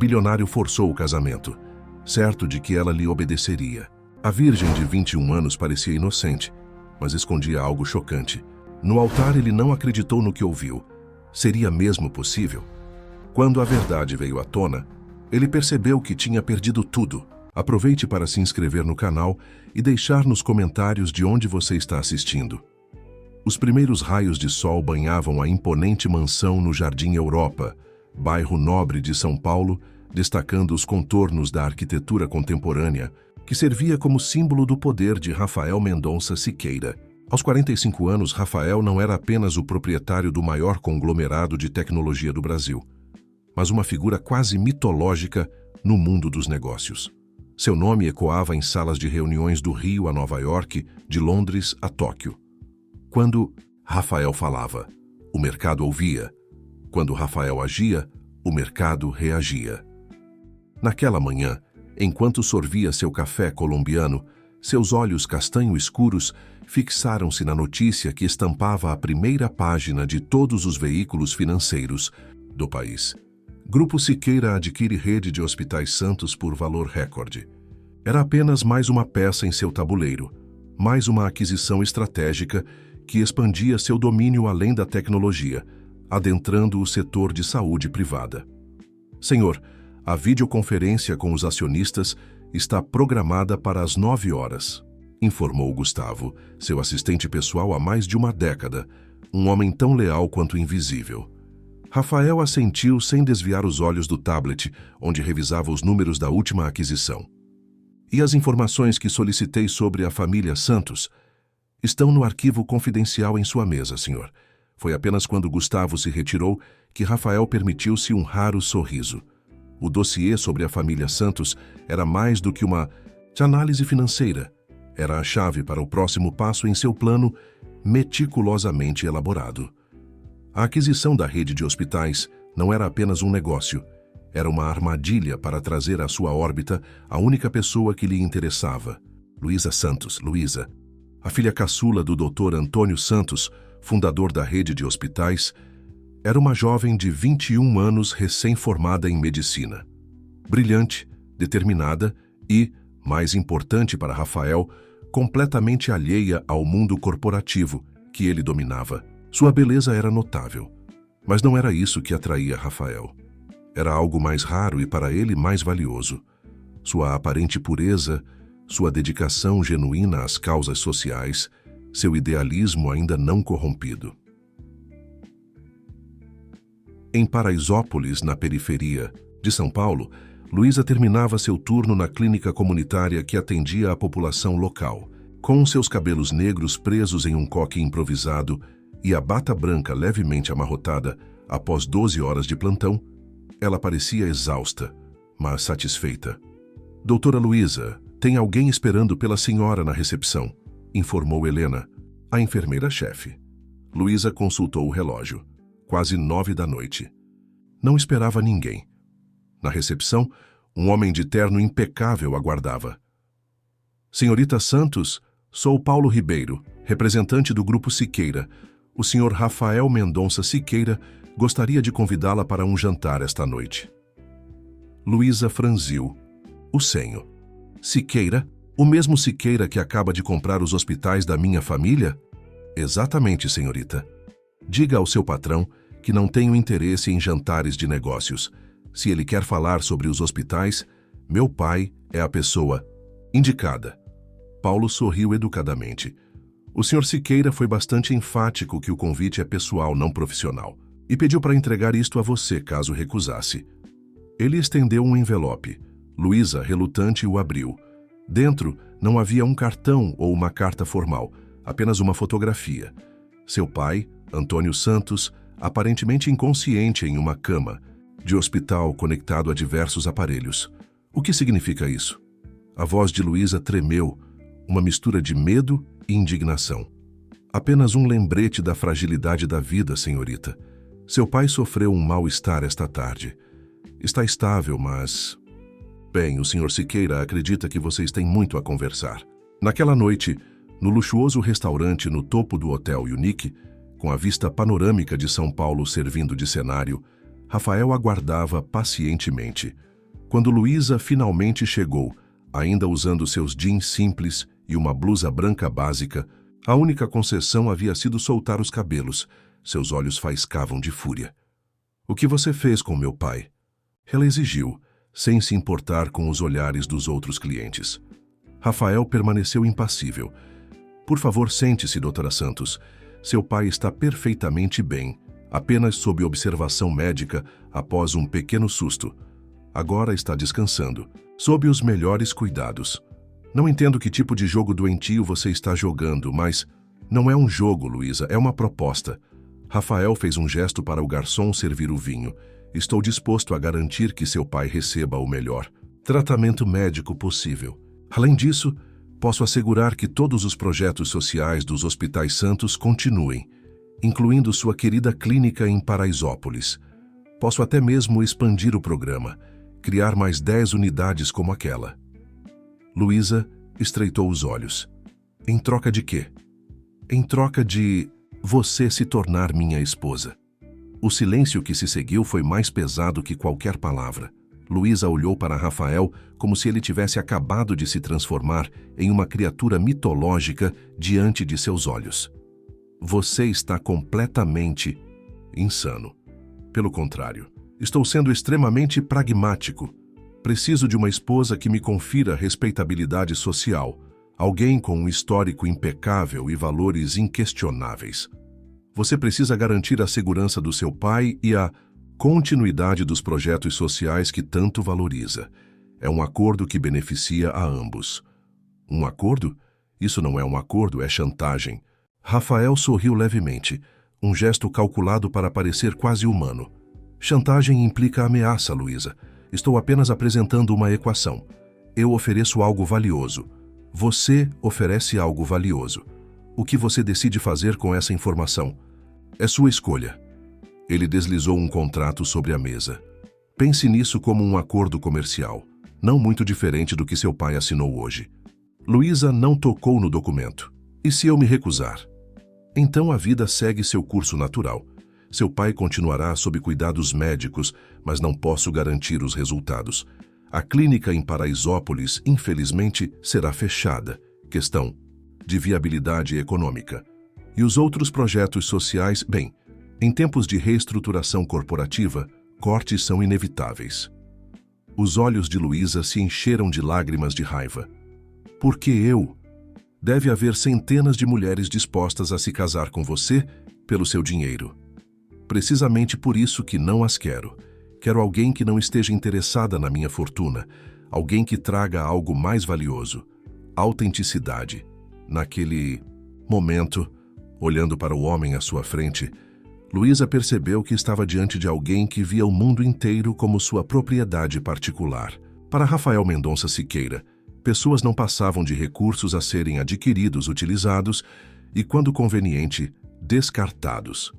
bilionário forçou o casamento, certo de que ela lhe obedeceria. A virgem de 21 anos parecia inocente, mas escondia algo chocante. No altar ele não acreditou no que ouviu. Seria mesmo possível? Quando a verdade veio à tona, ele percebeu que tinha perdido tudo. Aproveite para se inscrever no canal e deixar nos comentários de onde você está assistindo. Os primeiros raios de sol banhavam a imponente mansão no Jardim Europa, bairro nobre de São Paulo, destacando os contornos da arquitetura contemporânea, que servia como símbolo do poder de Rafael Mendonça Siqueira. Aos 45 anos, Rafael não era apenas o proprietário do maior conglomerado de tecnologia do Brasil, mas uma figura quase mitológica no mundo dos negócios. Seu nome ecoava em salas de reuniões do Rio a Nova York, de Londres a Tóquio. Quando Rafael falava, o mercado ouvia. Quando Rafael agia, o mercado reagia. Naquela manhã, enquanto sorvia seu café colombiano, seus olhos castanho escuros fixaram-se na notícia que estampava a primeira página de todos os veículos financeiros do país. Grupo Siqueira adquire rede de hospitais Santos por valor recorde. Era apenas mais uma peça em seu tabuleiro, mais uma aquisição estratégica que expandia seu domínio além da tecnologia, adentrando o setor de saúde privada. Senhor, a videoconferência com os acionistas está programada para as 9 horas, informou Gustavo, seu assistente pessoal há mais de uma década, um homem tão leal quanto invisível. Rafael assentiu sem desviar os olhos do tablet, onde revisava os números da última aquisição. E as informações que solicitei sobre a família Santos estão no arquivo confidencial em sua mesa, senhor. Foi apenas quando Gustavo se retirou que Rafael permitiu-se um raro sorriso. O dossiê sobre a família Santos era mais do que uma análise financeira. Era a chave para o próximo passo em seu plano meticulosamente elaborado. A aquisição da rede de hospitais não era apenas um negócio. Era uma armadilha para trazer à sua órbita a única pessoa que lhe interessava, Luísa Santos, Luísa, a filha caçula do Dr. Antônio Santos, fundador da rede de hospitais. Era uma jovem de 21 anos recém-formada em medicina. Brilhante, determinada e, mais importante para Rafael, completamente alheia ao mundo corporativo que ele dominava. Sua beleza era notável, mas não era isso que atraía Rafael. Era algo mais raro e para ele mais valioso. Sua aparente pureza, sua dedicação genuína às causas sociais, seu idealismo ainda não corrompido. Em Paraisópolis, na periferia de São Paulo, Luísa terminava seu turno na clínica comunitária que atendia a população local. Com seus cabelos negros presos em um coque improvisado e a bata branca levemente amarrotada, após 12 horas de plantão, ela parecia exausta, mas satisfeita. Doutora Luísa, tem alguém esperando pela senhora na recepção, informou Helena, a enfermeira-chefe. Luísa consultou o relógio. Quase 9 da noite. Não esperava ninguém. Na recepção, um homem de terno impecável aguardava. Senhorita Santos, sou Paulo Ribeiro, representante do Grupo Siqueira. O senhor Rafael Mendonça Siqueira gostaria de convidá-la para um jantar esta noite. Luísa franziu o senho. Siqueira? O mesmo Siqueira que acaba de comprar os hospitais da minha família? Exatamente, senhorita. Diga ao seu patrão que não tenho interesse em jantares de negócios. Se ele quer falar sobre os hospitais, meu pai é a pessoa indicada. Paulo sorriu educadamente. O Sr. Siqueira foi bastante enfático que o convite é pessoal, não profissional, e pediu para entregar isto a você, caso recusasse. Ele estendeu um envelope. Luísa, relutante, o abriu. Dentro não havia um cartão ou uma carta formal, apenas uma fotografia. Seu pai, Antônio Santos, aparentemente inconsciente em uma cama, de hospital conectado a diversos aparelhos. O que significa isso? A voz de Luísa tremeu, uma mistura de medo e indignação. Apenas um lembrete da fragilidade da vida, senhorita. Seu pai sofreu um mal-estar esta tarde. Está estável, mas... Bem, o Sr. Siqueira acredita que vocês têm muito a conversar. Naquela noite, no luxuoso restaurante no topo do Hotel Unique, com a vista panorâmica de São Paulo servindo de cenário, Rafael aguardava pacientemente. Quando Luísa finalmente chegou, ainda usando seus jeans simples e uma blusa branca básica, a única concessão havia sido soltar os cabelos. Seus olhos faiscavam de fúria. "O que você fez com meu pai?" Ela exigiu, sem se importar com os olhares dos outros clientes. Rafael permaneceu impassível. "Por favor, sente-se, doutora Santos. Seu pai está perfeitamente bem, apenas sob observação médica após um pequeno susto. Agora está descansando, sob os melhores cuidados. Não entendo que tipo de jogo doentio você está jogando, mas não é um jogo, Luísa, é uma proposta." Rafael fez um gesto para o garçom servir o vinho. "Estou disposto a garantir que seu pai receba o melhor tratamento médico possível. Além disso, posso assegurar que todos os projetos sociais dos Hospitais Santos continuem, incluindo sua querida clínica em Paraisópolis. Posso até mesmo expandir o programa, criar mais 10 unidades como aquela." Luísa estreitou os olhos. "Em troca de quê?" "Em troca de você se tornar minha esposa." O silêncio que se seguiu foi mais pesado que qualquer palavra. Luísa olhou para Rafael como se ele tivesse acabado de se transformar em uma criatura mitológica diante de seus olhos. "Você está completamente insano. Pelo contrário, estou sendo extremamente pragmático. Preciso de uma esposa que me confira respeitabilidade social, alguém com um histórico impecável e valores inquestionáveis. Você precisa garantir a segurança do seu pai e a continuidade dos projetos sociais que tanto valoriza. É um acordo que beneficia a ambos." "Um acordo? Isso não é um acordo, é chantagem." Rafael sorriu levemente, um gesto calculado para parecer quase humano. "Chantagem implica ameaça, Luísa. Estou apenas apresentando uma equação. Eu ofereço algo valioso. Você oferece algo valioso. O que você decide fazer com essa informação? É sua escolha." Ele deslizou um contrato sobre a mesa. "Pense nisso como um acordo comercial, não muito diferente do que seu pai assinou hoje." Luísa não tocou no documento. "E se eu me recusar?" "Então a vida segue seu curso natural. Seu pai continuará sob cuidados médicos, mas não posso garantir os resultados. A clínica em Paraisópolis, infelizmente, será fechada. Questão de viabilidade econômica. E os outros projetos sociais, bem, em tempos de reestruturação corporativa, cortes são inevitáveis." Os olhos de Luísa se encheram de lágrimas de raiva. "Por que eu? Deve haver centenas de mulheres dispostas a se casar com você pelo seu dinheiro. Precisamente por isso que não as quero. Quero alguém que não esteja interessada na minha fortuna, alguém que traga algo mais valioso, autenticidade." Naquele momento, olhando para o homem à sua frente, Luísa percebeu que estava diante de alguém que via o mundo inteiro como sua propriedade particular. Para Rafael Mendonça Siqueira, pessoas não passavam de recursos a serem adquiridos, utilizados e, quando conveniente, descartados.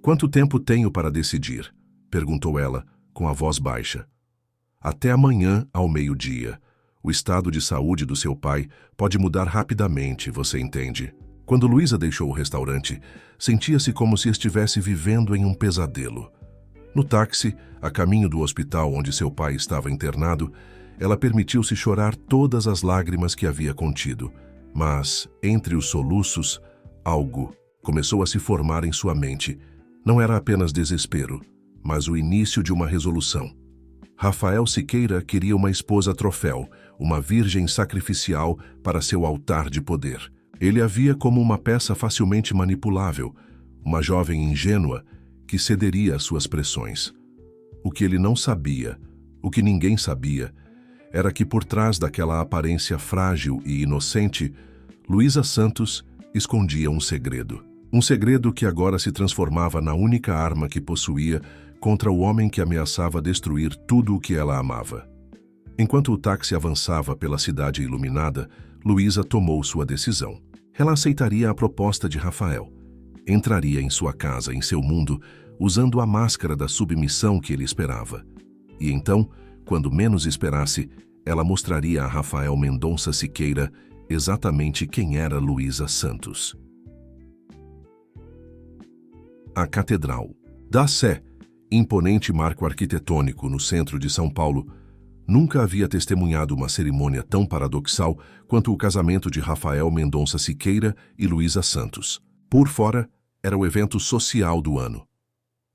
"Quanto tempo tenho para decidir?" perguntou ela, com a voz baixa. "Até amanhã, ao meio-dia. O estado de saúde do seu pai pode mudar rapidamente, você entende?" Quando Luísa deixou o restaurante, sentia-se como se estivesse vivendo em um pesadelo. No táxi, a caminho do hospital onde seu pai estava internado, ela permitiu-se chorar todas as lágrimas que havia contido. Mas, entre os soluços, algo começou a se formar em sua mente. Não era apenas desespero, mas o início de uma resolução. Rafael Siqueira queria uma esposa troféu, uma virgem sacrificial para seu altar de poder. Ele a via como uma peça facilmente manipulável, uma jovem ingênua que cederia às suas pressões. O que ele não sabia, o que ninguém sabia, era que por trás daquela aparência frágil e inocente, Luísa Santos escondia um segredo. Um segredo que agora se transformava na única arma que possuía contra o homem que ameaçava destruir tudo o que ela amava. Enquanto o táxi avançava pela cidade iluminada, Luísa tomou sua decisão. Ela aceitaria a proposta de Rafael. Entraria em sua casa, em seu mundo, usando a máscara da submissão que ele esperava. E então, quando menos esperasse, ela mostraria a Rafael Mendonça Siqueira exatamente quem era Luísa Santos. A Catedral da Sé, imponente marco arquitetônico no centro de São Paulo, Nunca havia testemunhado uma cerimônia tão paradoxal quanto o casamento de Rafael Mendonça Siqueira e Luísa Santos. Por fora, era o evento social do ano.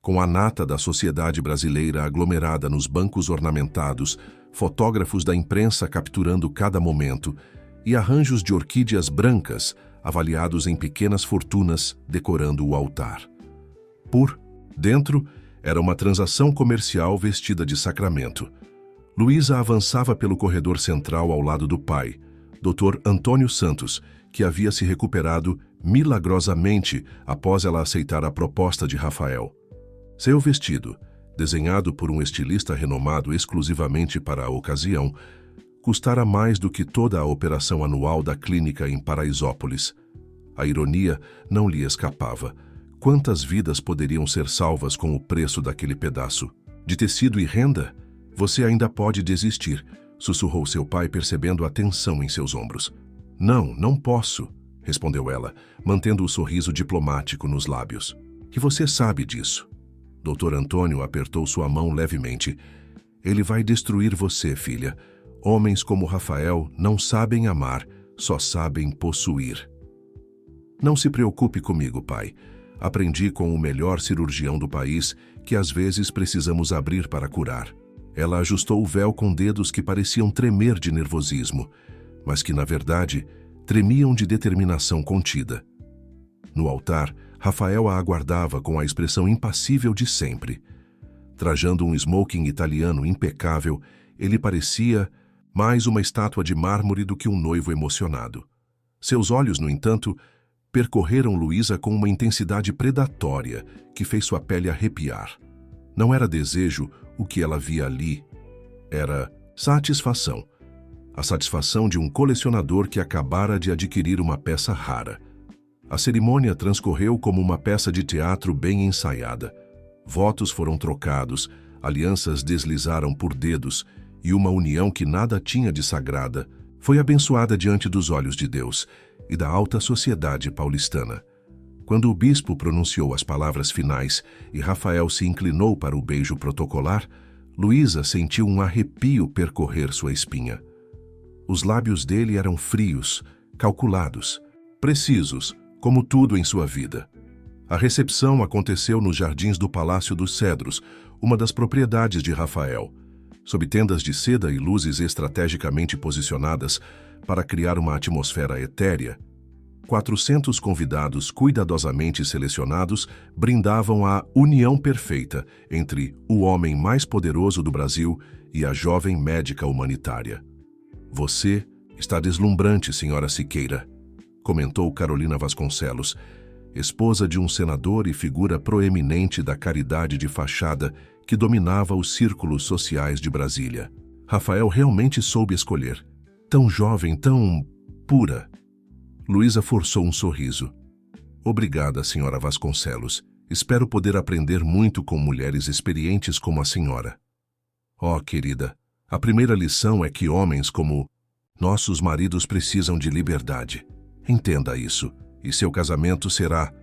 Com a nata da sociedade brasileira aglomerada nos bancos ornamentados, fotógrafos da imprensa capturando cada momento e arranjos de orquídeas brancas avaliados em pequenas fortunas decorando o altar. Por dentro, era uma transação comercial vestida de sacramento. Luísa avançava pelo corredor central ao lado do pai, Dr. Antônio Santos, que havia se recuperado milagrosamente após ela aceitar a proposta de Rafael. Seu vestido, desenhado por um estilista renomado exclusivamente para a ocasião, custara mais do que toda a operação anual da clínica em Paraisópolis. A ironia não lhe escapava. Quantas vidas poderiam ser salvas com o preço daquele pedaço? De tecido e renda? Você ainda pode desistir, sussurrou seu pai, percebendo a tensão em seus ombros. Não, não posso, respondeu ela, mantendo o sorriso diplomático nos lábios. E você sabe disso. Dr. Antônio apertou sua mão levemente. Ele vai destruir você, filha. Homens como Rafael não sabem amar, só sabem possuir. Não se preocupe comigo, pai. Aprendi com o melhor cirurgião do país que às vezes precisamos abrir para curar. Ela ajustou o véu com dedos que pareciam tremer de nervosismo, mas que, na verdade, tremiam de determinação contida. No altar, Rafael a aguardava com a expressão impassível de sempre. Trajando um smoking italiano impecável, ele parecia mais uma estátua de mármore do que um noivo emocionado. Seus olhos, no entanto, percorreram Luísa com uma intensidade predatória que fez sua pele arrepiar. Não era desejo o que ela via ali, era satisfação. A satisfação de um colecionador que acabara de adquirir uma peça rara. A cerimônia transcorreu como uma peça de teatro bem ensaiada. Votos foram trocados, alianças deslizaram por dedos e uma união que nada tinha de sagrada foi abençoada diante dos olhos de Deus e da alta sociedade paulistana. Quando o bispo pronunciou as palavras finais e Rafael se inclinou para o beijo protocolar, Luísa sentiu um arrepio percorrer sua espinha. Os lábios dele eram frios, calculados, precisos, como tudo em sua vida. A recepção aconteceu nos jardins do Palácio dos Cedros, uma das propriedades de Rafael, sob tendas de seda e luzes estrategicamente posicionadas para criar uma atmosfera etérea. 400 convidados cuidadosamente selecionados brindavam a união perfeita entre o homem mais poderoso do Brasil e a jovem médica humanitária. Você está deslumbrante, senhora Siqueira, comentou Carolina Vasconcelos, esposa de um senador e figura proeminente da caridade de fachada que dominava os círculos sociais de Brasília. Rafael realmente soube escolher. Tão jovem, tão pura. Luísa forçou um sorriso. Obrigada, senhora Vasconcelos. Espero poder aprender muito com mulheres experientes como a senhora. Oh, querida, a primeira lição é que homens como nossos maridos precisam de liberdade. Entenda isso, e seu casamento será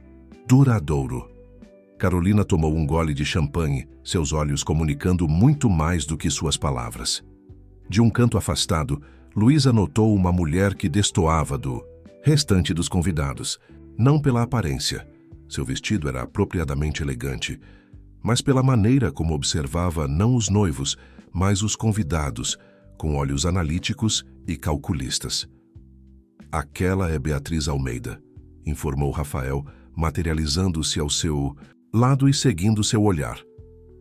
duradouro. Carolina tomou um gole de champanhe, seus olhos comunicando muito mais do que suas palavras. De um canto afastado, Luísa notou uma mulher que destoava do restante dos convidados, não pela aparência. Seu vestido era apropriadamente elegante, mas pela maneira como observava não os noivos, mas os convidados, com olhos analíticos e calculistas. Aquela é Beatriz Almeida, informou Rafael, materializando-se ao seu lado e seguindo seu olhar.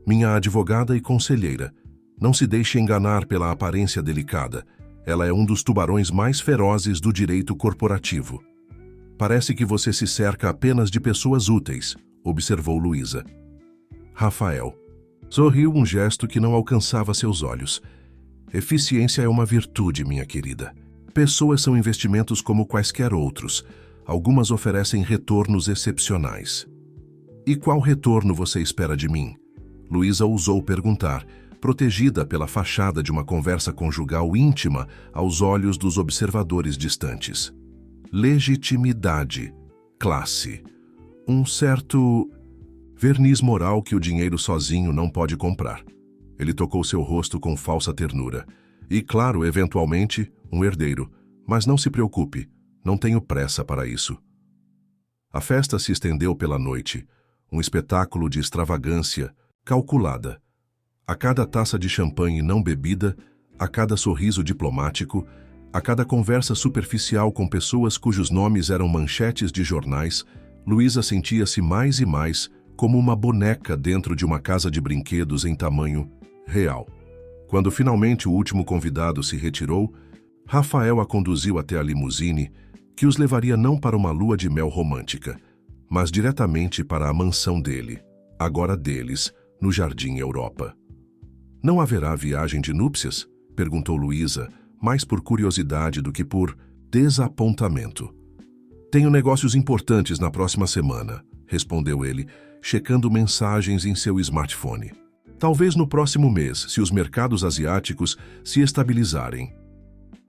Minha advogada e conselheira. Não se deixe enganar pela aparência delicada. Ela é um dos tubarões mais ferozes do direito corporativo. Parece que você se cerca apenas de pessoas úteis, observou Luísa. Rafael sorriu, um gesto que não alcançava seus olhos. Eficiência é uma virtude, minha querida. Pessoas são investimentos como quaisquer outros. Algumas oferecem retornos excepcionais. E qual retorno você espera de mim? Luísa ousou perguntar, protegida pela fachada de uma conversa conjugal íntima aos olhos dos observadores distantes. Legitimidade, classe, um certo verniz moral que o dinheiro sozinho não pode comprar. Ele tocou seu rosto com falsa ternura. E, claro, eventualmente, um herdeiro. Mas não se preocupe, não tenho pressa para isso. A festa se estendeu pela noite, um espetáculo de extravagância calculada. A cada taça de champanhe não bebida, a cada sorriso diplomático, a cada conversa superficial com pessoas cujos nomes eram manchetes de jornais, Luísa sentia-se mais e mais como uma boneca dentro de uma casa de brinquedos em tamanho real. Quando finalmente o último convidado se retirou, Rafael a conduziu até a limusine, que os levaria não para uma lua de mel romântica, mas diretamente para a mansão dele, agora deles, no Jardim Europa. Não haverá viagem de núpcias? Perguntou Luísa, mais por curiosidade do que por desapontamento. Tenho negócios importantes na próxima semana, respondeu ele, checando mensagens em seu smartphone. Talvez no próximo mês, se os mercados asiáticos se estabilizarem.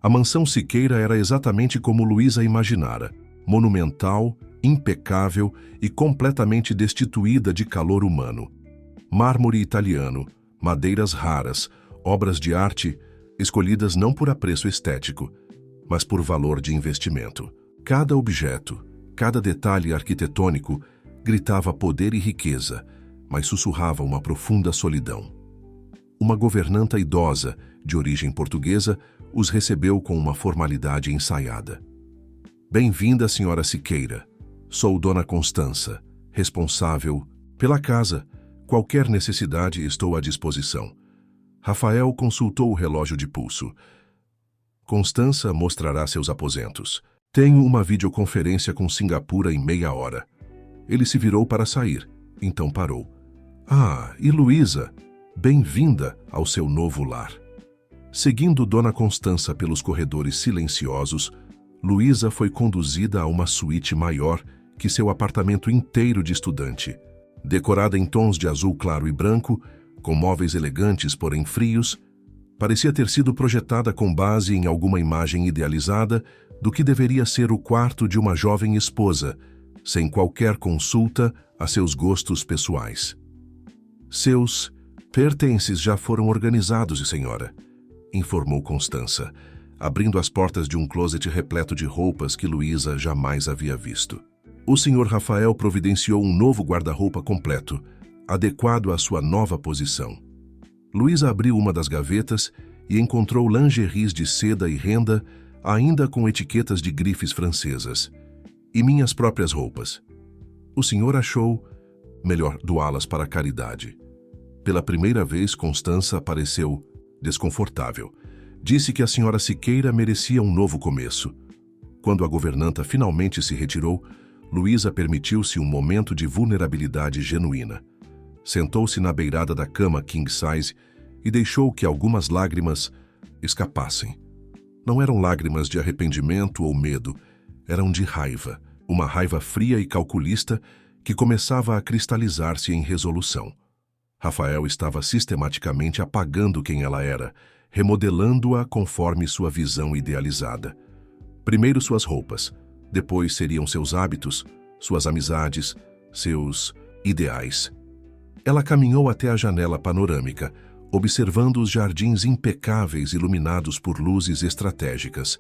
A mansão Siqueira era exatamente como Luísa imaginara, monumental, impecável e completamente destituída de calor humano. Mármore italiano, madeiras raras, obras de arte, escolhidas não por apreço estético, mas por valor de investimento. Cada objeto, cada detalhe arquitetônico gritava poder e riqueza, mas sussurrava uma profunda solidão. Uma governanta idosa, de origem portuguesa, os recebeu com uma formalidade ensaiada. Bem-vinda, senhora Siqueira. Sou Dona Constança, responsável pela casa. Qualquer necessidade estou à disposição. Rafael consultou o relógio de pulso. Constança mostrará seus aposentos. Tenho uma videoconferência com Singapura em meia hora. Ele se virou para sair, então parou. Ah, e Luísa, bem-vinda ao seu novo lar. Seguindo Dona Constança pelos corredores silenciosos, Luísa foi conduzida a uma suíte maior que seu apartamento inteiro de estudante. Decorada em tons de azul claro e branco, com móveis elegantes, porém frios, parecia ter sido projetada com base em alguma imagem idealizada do que deveria ser o quarto de uma jovem esposa, sem qualquer consulta a seus gostos pessoais. Seus pertences já foram organizados, senhora, informou Constança, abrindo as portas de um closet repleto de roupas que Luísa jamais havia visto. O senhor Rafael providenciou um novo guarda-roupa completo, adequado à sua nova posição. Luísa abriu uma das gavetas e encontrou lingeries de seda e renda, ainda com etiquetas de grifes francesas. E minhas próprias roupas. O senhor achou melhor doá-las para a caridade. Pela primeira vez, Constança pareceu desconfortável. Disse que a senhora Siqueira merecia um novo começo. Quando a governanta finalmente se retirou, Luísa permitiu-se um momento de vulnerabilidade genuína. Sentou-se na beirada da cama king size e deixou que algumas lágrimas escapassem. Não eram lágrimas de arrependimento ou medo, eram de raiva, uma raiva fria e calculista que começava a cristalizar-se em resolução. Rafael estava sistematicamente apagando quem ela era, remodelando-a conforme sua visão idealizada. Primeiro suas roupas, depois seriam seus hábitos, suas amizades, seus ideais. Ela caminhou até a janela panorâmica, observando os jardins impecáveis iluminados por luzes estratégicas.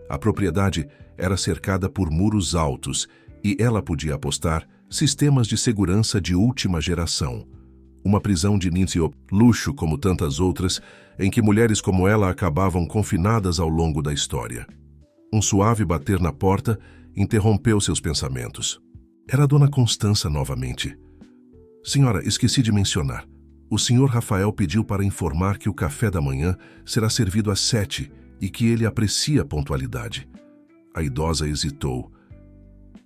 A propriedade era cercada por muros altos e ela podia apostar sistemas de segurança de última geração. Uma prisão de nível luxo como tantas outras, em que mulheres como ela acabavam confinadas ao longo da história. Um suave bater na porta interrompeu seus pensamentos. Era Dona Constança novamente. Senhora, esqueci de mencionar. O senhor Rafael pediu para informar que o café da manhã será servido às 7 e que ele aprecia a pontualidade. A idosa hesitou.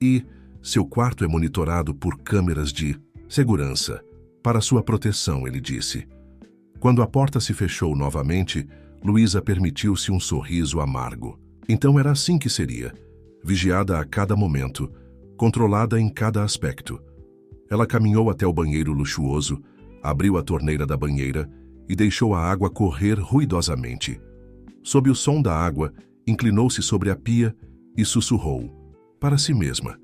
E seu quarto é monitorado por câmeras de segurança. Para sua proteção, ele disse. Quando a porta se fechou novamente, Luísa permitiu-se um sorriso amargo. Então era assim que seria, vigiada a cada momento, controlada em cada aspecto. Ela caminhou até o banheiro luxuoso, abriu a torneira da banheira e deixou a água correr ruidosamente. Sob o som da água, inclinou-se sobre a pia e sussurrou, para si mesma.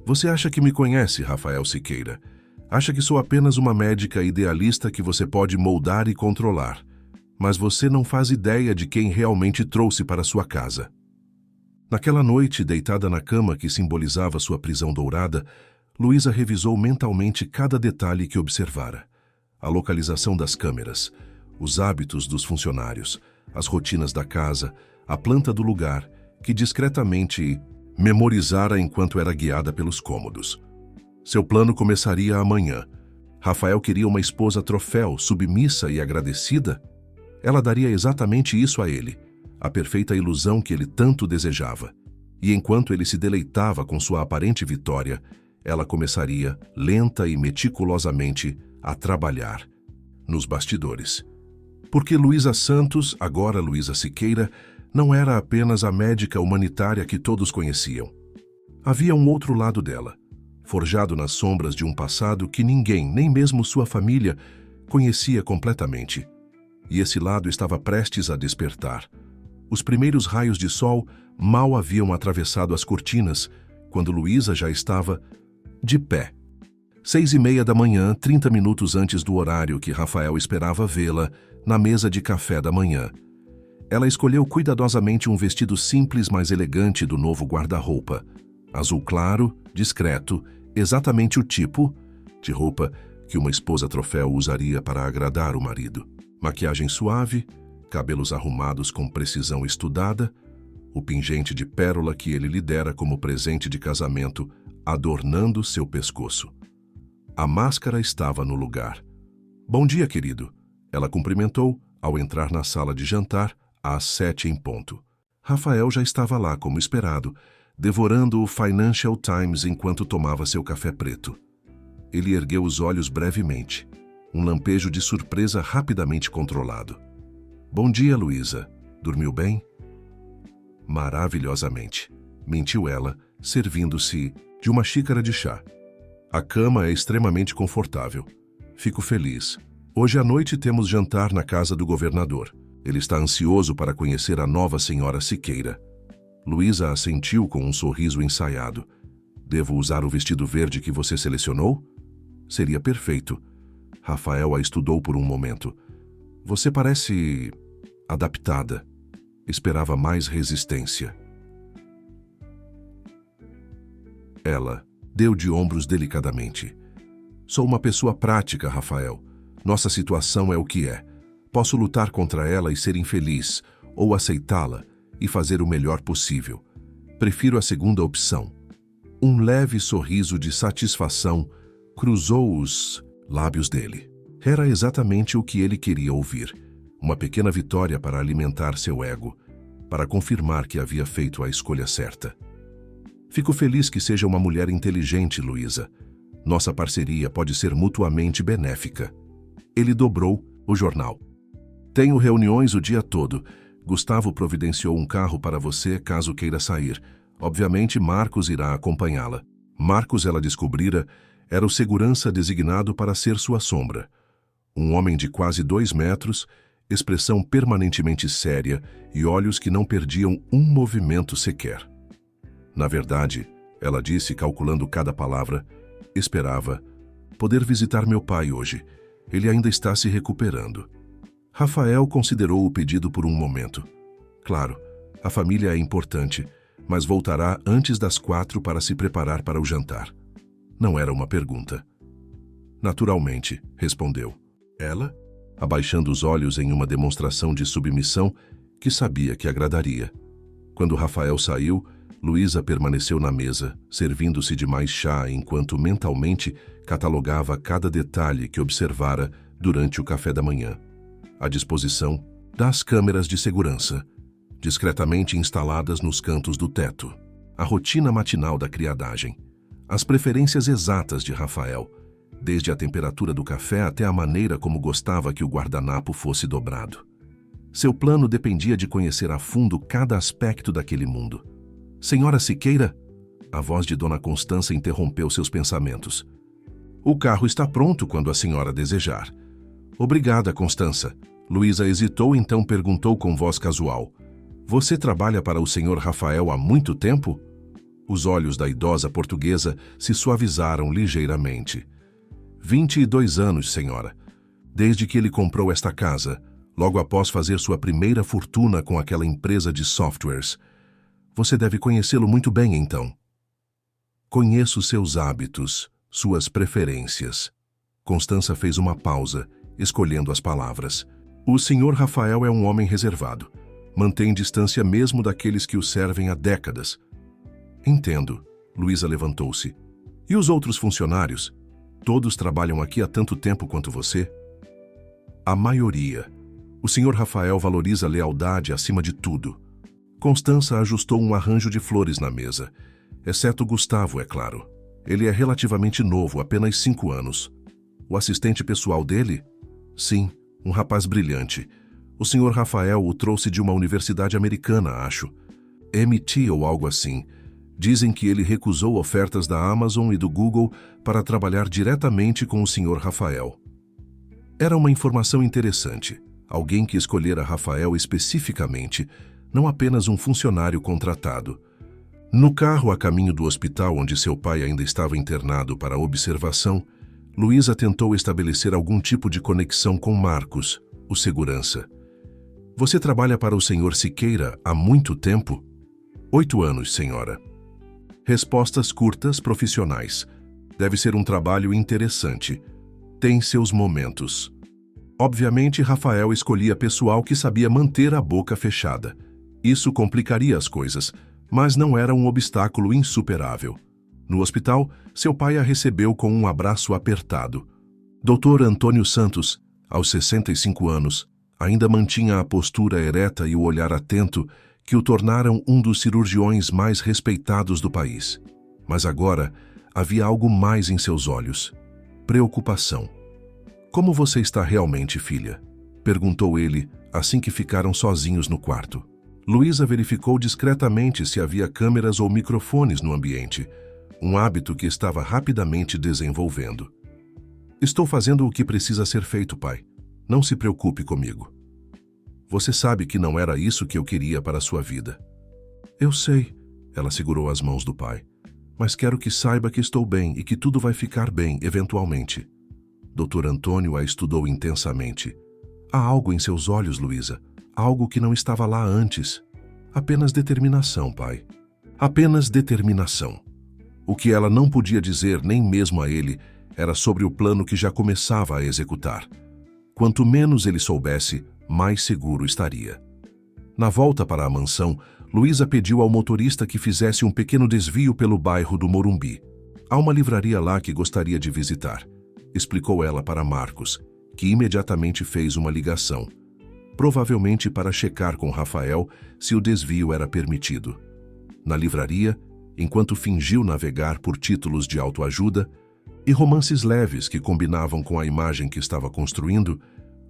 Você acha que me conhece, Rafael Siqueira? Acha que sou apenas uma médica idealista que você pode moldar e controlar, mas você não faz ideia de quem realmente trouxe para sua casa. Naquela noite, deitada na cama que simbolizava sua prisão dourada, Luísa revisou mentalmente cada detalhe que observara. A localização das câmeras, os hábitos dos funcionários, as rotinas da casa, a planta do lugar, que discretamente memorizara enquanto era guiada pelos cômodos. Seu plano começaria amanhã. Rafael queria uma esposa troféu, submissa e agradecida. Ela daria exatamente isso a ele, a perfeita ilusão que ele tanto desejava. E enquanto ele se deleitava com sua aparente vitória, ela começaria, lenta e meticulosamente, a trabalhar nos bastidores. Porque Luísa Santos, agora Luísa Siqueira, não era apenas a médica humanitária que todos conheciam. Havia um outro lado dela, forjado nas sombras de um passado que ninguém, nem mesmo sua família, conhecia completamente. E esse lado estava prestes a despertar. Os primeiros raios de sol mal haviam atravessado as cortinas, quando Luísa já estava de pé. 6:30 da manhã, 30 minutos antes do horário que Rafael esperava vê-la, na mesa de café da manhã. Ela escolheu cuidadosamente um vestido simples, mas elegante do novo guarda-roupa. Azul claro, discreto, exatamente o tipo de roupa que uma esposa troféu usaria para agradar o marido. Maquiagem suave, cabelos arrumados com precisão estudada, o pingente de pérola que ele lhe dera como presente de casamento adornando seu pescoço. A máscara estava no lugar. "Bom dia, querido." Ela cumprimentou ao entrar na sala de jantar às 7 em ponto. Rafael já estava lá como esperado, devorando o Financial Times enquanto tomava seu café preto. Ele ergueu os olhos brevemente, um lampejo de surpresa rapidamente controlado. "Bom dia, Luísa. Dormiu bem?" "Maravilhosamente", mentiu ela, servindo-se de uma xícara de chá. "A cama é extremamente confortável. Fico feliz. Hoje à noite temos jantar na casa do governador. Ele está ansioso para conhecer a nova senhora Siqueira." Luísa assentiu com um sorriso ensaiado. "Devo usar o vestido verde que você selecionou?" "Seria perfeito." Rafael a estudou por um momento. "Você parece adaptada." Esperava mais resistência. Ela deu de ombros delicadamente. "Sou uma pessoa prática, Rafael. Nossa situação é o que é. Posso lutar contra ela e ser infeliz, ou aceitá-la e fazer o melhor possível. Prefiro a segunda opção." Um leve sorriso de satisfação cruzou os lábios dele. Era exatamente o que ele queria ouvir. Uma pequena vitória para alimentar seu ego, para confirmar que havia feito a escolha certa. "Fico feliz que seja uma mulher inteligente, Luísa. Nossa parceria pode ser mutuamente benéfica." Ele dobrou o jornal. "Tenho reuniões o dia todo. Gustavo providenciou um carro para você caso queira sair. Obviamente, Marcos irá acompanhá-la." Marcos, ela descobrira, era o segurança designado para ser sua sombra. Um homem de quase 2 metros, expressão permanentemente séria e olhos que não perdiam um movimento sequer. "Na verdade," ela disse, calculando cada palavra, "esperava poder visitar meu pai hoje. Ele ainda está se recuperando." Rafael considerou o pedido por um momento. "Claro, a família é importante, mas voltará antes das 4 para se preparar para o jantar." Não era uma pergunta. "Naturalmente," respondeu. Ela, abaixando os olhos em uma demonstração de submissão que sabia que agradaria. Quando Rafael saiu, Luísa permaneceu na mesa, servindo-se de mais chá enquanto mentalmente catalogava cada detalhe que observara durante o café da manhã. A disposição das câmeras de segurança, discretamente instaladas nos cantos do teto, a rotina matinal da criadagem, as preferências exatas de Rafael, desde a temperatura do café até a maneira como gostava que o guardanapo fosse dobrado. Seu plano dependia de conhecer a fundo cada aspecto daquele mundo. "Senhora Siqueira?" A voz de Dona Constança interrompeu seus pensamentos. "O carro está pronto quando a senhora desejar." "Obrigada, Constança." Luísa hesitou, então perguntou com voz casual. "Você trabalha para o senhor Rafael há muito tempo?" Os olhos da idosa portuguesa se suavizaram ligeiramente. 22 anos, senhora. Desde que ele comprou esta casa, logo após fazer sua primeira fortuna com aquela empresa de softwares. Você deve conhecê-lo muito bem, então. Conheço seus hábitos, suas preferências. Constança fez uma pausa, escolhendo as palavras. O Sr. Rafael é um homem reservado. Mantém distância mesmo daqueles que o servem há décadas. Entendo. Luísa levantou-se. E os outros funcionários? Todos trabalham aqui há tanto tempo quanto você? A maioria. O Sr. Rafael valoriza a lealdade acima de tudo. Constança ajustou um arranjo de flores na mesa. Exceto Gustavo, é claro. Ele é relativamente novo, apenas 5 anos. O assistente pessoal dele? Sim, um rapaz brilhante. O Sr. Rafael o trouxe de uma universidade americana, acho. MIT ou algo assim. Dizem que ele recusou ofertas da Amazon e do Google para trabalhar diretamente com o Sr. Rafael. Era uma informação interessante. Alguém que escolhera Rafael especificamente, não apenas um funcionário contratado. No carro a caminho do hospital onde seu pai ainda estava internado para observação, Luísa tentou estabelecer algum tipo de conexão com Marcos, o segurança. Você trabalha para o Sr. Siqueira há muito tempo? 8 anos, senhora. Respostas curtas, profissionais. Deve ser um trabalho interessante. Tem seus momentos. Obviamente, Rafael escolhia pessoal que sabia manter a boca fechada. Isso complicaria as coisas, mas não era um obstáculo insuperável. No hospital, seu pai a recebeu com um abraço apertado. Dr. Antônio Santos, aos 65 anos, ainda mantinha a postura ereta e o olhar atento que o tornaram um dos cirurgiões mais respeitados do país. Mas agora havia algo mais em seus olhos. Preocupação. Como você está realmente, filha? Perguntou ele assim que ficaram sozinhos no quarto. Luísa verificou discretamente se havia câmeras ou microfones no ambiente, um hábito que estava rapidamente desenvolvendo. Estou fazendo o que precisa ser feito, pai. Não se preocupe comigo. Você sabe que não era isso que eu queria para a sua vida. Eu sei, ela segurou as mãos do pai, mas quero que saiba que estou bem e que tudo vai ficar bem, eventualmente. Dr. Antônio a estudou intensamente. Há algo em seus olhos, Luísa. Algo que não estava lá antes. Apenas determinação, pai. Apenas determinação. O que ela não podia dizer nem mesmo a ele era sobre o plano que já começava a executar. Quanto menos ele soubesse, mais seguro estaria. Na volta para a mansão, Luísa pediu ao motorista que fizesse um pequeno desvio pelo bairro do Morumbi. Há uma livraria lá que gostaria de visitar, explicou ela para Marcos, que imediatamente fez uma ligação. Provavelmente para checar com Rafael se o desvio era permitido. Na livraria, enquanto fingiu navegar por títulos de autoajuda e romances leves que combinavam com a imagem que estava construindo,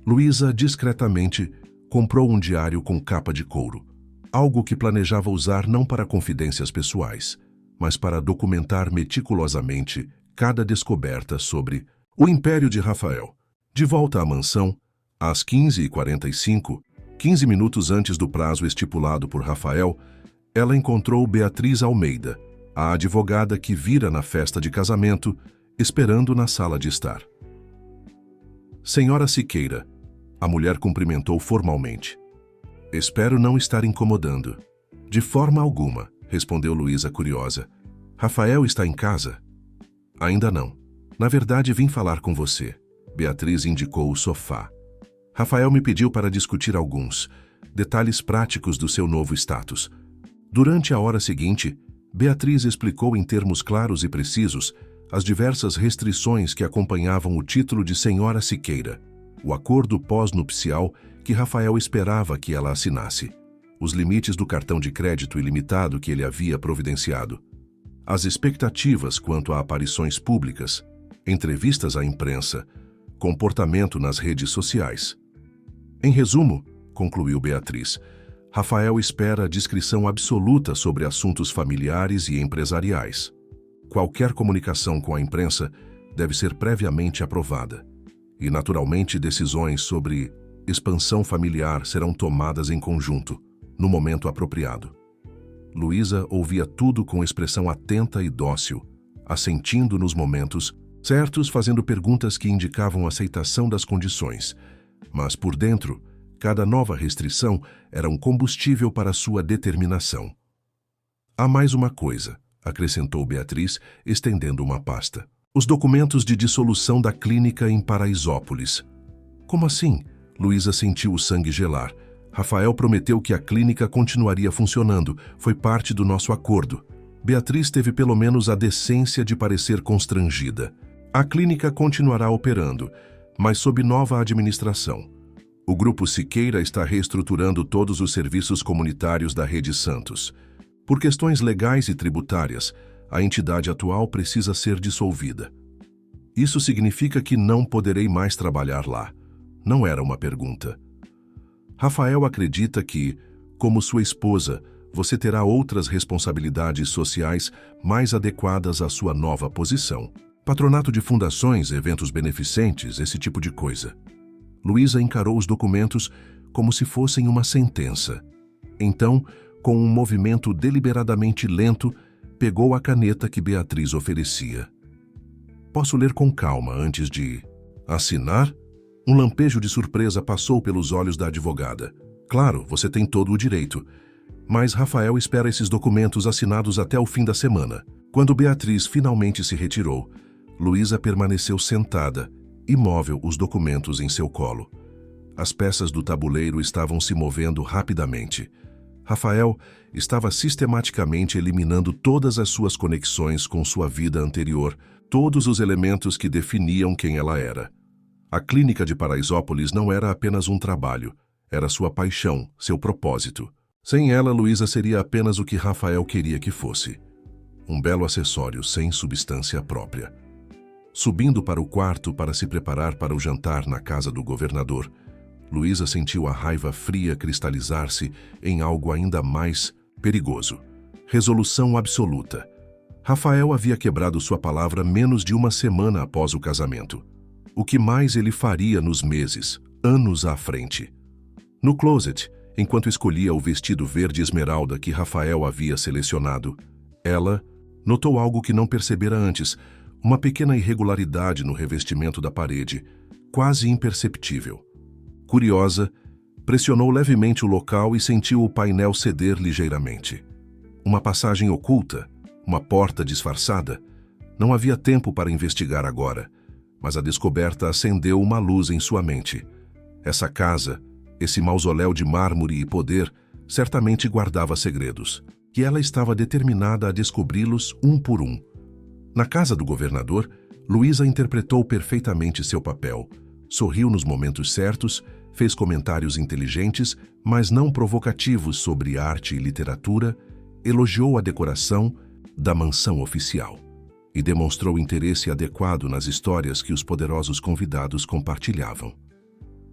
Luísa discretamente comprou um diário com capa de couro, algo que planejava usar não para confidências pessoais, mas para documentar meticulosamente cada descoberta sobre o império de Rafael. De volta à mansão, às 15h45, 15 minutos antes do prazo estipulado por Rafael, ela encontrou Beatriz Almeida, a advogada que vira na festa de casamento, esperando na sala de estar. Senhora Siqueira, a mulher cumprimentou formalmente. Espero não estar incomodando. De forma alguma, respondeu Luísa curiosa. Rafael está em casa? Ainda não. Na verdade, vim falar com você. Beatriz indicou o sofá. Rafael me pediu para discutir alguns detalhes práticos do seu novo status. Durante a hora seguinte, Beatriz explicou em termos claros e precisos as diversas restrições que acompanhavam o título de Senhora Siqueira, o acordo pós-nupcial que Rafael esperava que ela assinasse, os limites do cartão de crédito ilimitado que ele havia providenciado, as expectativas quanto a aparições públicas, entrevistas à imprensa, comportamento nas redes sociais. Em resumo, concluiu Beatriz, Rafael espera discrição absoluta sobre assuntos familiares e empresariais. Qualquer comunicação com a imprensa deve ser previamente aprovada. E, naturalmente, decisões sobre expansão familiar serão tomadas em conjunto, no momento apropriado. Luísa ouvia tudo com expressão atenta e dócil, assentindo nos momentos Certos fazendo perguntas que indicavam aceitação das condições, mas por dentro, cada nova restrição era um combustível para sua determinação. Há mais uma coisa, acrescentou Beatriz, estendendo uma pasta. Os documentos de dissolução da clínica em Paraisópolis. Como assim? Luísa sentiu o sangue gelar. Rafael prometeu que a clínica continuaria funcionando. Foi parte do nosso acordo. Beatriz teve pelo menos a decência de parecer constrangida. A clínica continuará operando, mas sob nova administração. O Grupo Siqueira está reestruturando todos os serviços comunitários da Rede Santos. Por questões legais e tributárias, a entidade atual precisa ser dissolvida. Isso significa que não poderei mais trabalhar lá. Não era uma pergunta. Rafael acredita que, como sua esposa, você terá outras responsabilidades sociais mais adequadas à sua nova posição. Patronato de fundações, eventos beneficentes, esse tipo de coisa. Luísa encarou os documentos como se fossem uma sentença. Então, com um movimento deliberadamente lento, pegou a caneta que Beatriz oferecia. Posso ler com calma antes de assinar? Um lampejo de surpresa passou pelos olhos da advogada. Claro, você tem todo o direito. Mas Rafael espera esses documentos assinados até o fim da semana. Quando Beatriz finalmente se retirou, Luísa permaneceu sentada, imóvel, os documentos em seu colo. As peças do tabuleiro estavam se movendo rapidamente. Rafael estava sistematicamente eliminando todas as suas conexões com sua vida anterior, todos os elementos que definiam quem ela era. A clínica de Paraisópolis não era apenas um trabalho, era sua paixão, seu propósito. Sem ela, Luísa seria apenas o que Rafael queria que fosse. Um belo acessório sem substância própria. Subindo para o quarto para se preparar para o jantar na casa do governador, Luísa sentiu a raiva fria cristalizar-se em algo ainda mais perigoso. Resolução absoluta. Rafael havia quebrado sua palavra menos de uma semana após o casamento. O que mais ele faria nos meses, anos à frente? No closet, enquanto escolhia o vestido verde esmeralda que Rafael havia selecionado, ela notou algo que não percebera antes, uma pequena irregularidade no revestimento da parede, quase imperceptível. Curiosa, pressionou levemente o local e sentiu o painel ceder ligeiramente. Uma passagem oculta, uma porta disfarçada. Não havia tempo para investigar agora, mas a descoberta acendeu uma luz em sua mente. Essa casa, esse mausoléu de mármore e poder, certamente guardava segredos, e ela estava determinada a descobri-los um por um. Na casa do governador, Luísa interpretou perfeitamente seu papel. Sorriu nos momentos certos, fez comentários inteligentes, mas não provocativos sobre arte e literatura, elogiou a decoração da mansão oficial e demonstrou interesse adequado nas histórias que os poderosos convidados compartilhavam.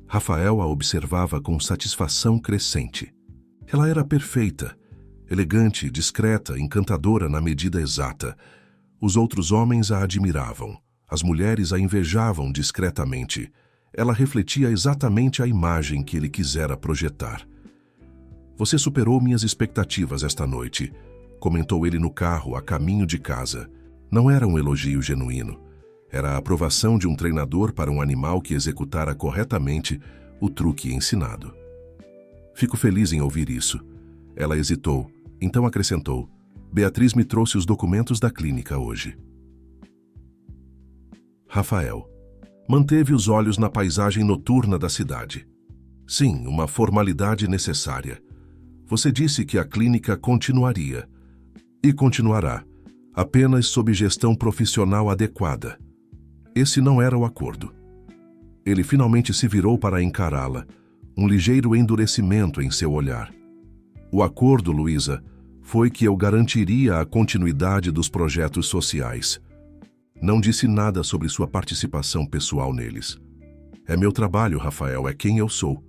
Rafael a observava com satisfação crescente. Ela era perfeita, elegante, discreta, encantadora na medida exata. Os outros homens a admiravam, as mulheres a invejavam discretamente. Ela refletia exatamente a imagem que ele quisera projetar. Você superou minhas expectativas esta noite, comentou ele no carro, a caminho de casa. Não era um elogio genuíno. Era a aprovação de um treinador para um animal que executara corretamente o truque ensinado. Fico feliz em ouvir isso. Ela hesitou, então acrescentou: Beatriz me trouxe os documentos da clínica hoje. Rafael manteve os olhos na paisagem noturna da cidade. Sim, uma formalidade necessária. Você disse que a clínica continuaria. E continuará, apenas sob gestão profissional adequada. Esse não era o acordo. Ele finalmente se virou para encará-la, um ligeiro endurecimento em seu olhar. O acordo, Luísa, foi que eu garantiria a continuidade dos projetos sociais. Não disse nada sobre sua participação pessoal neles. É meu trabalho, Rafael, é quem eu sou.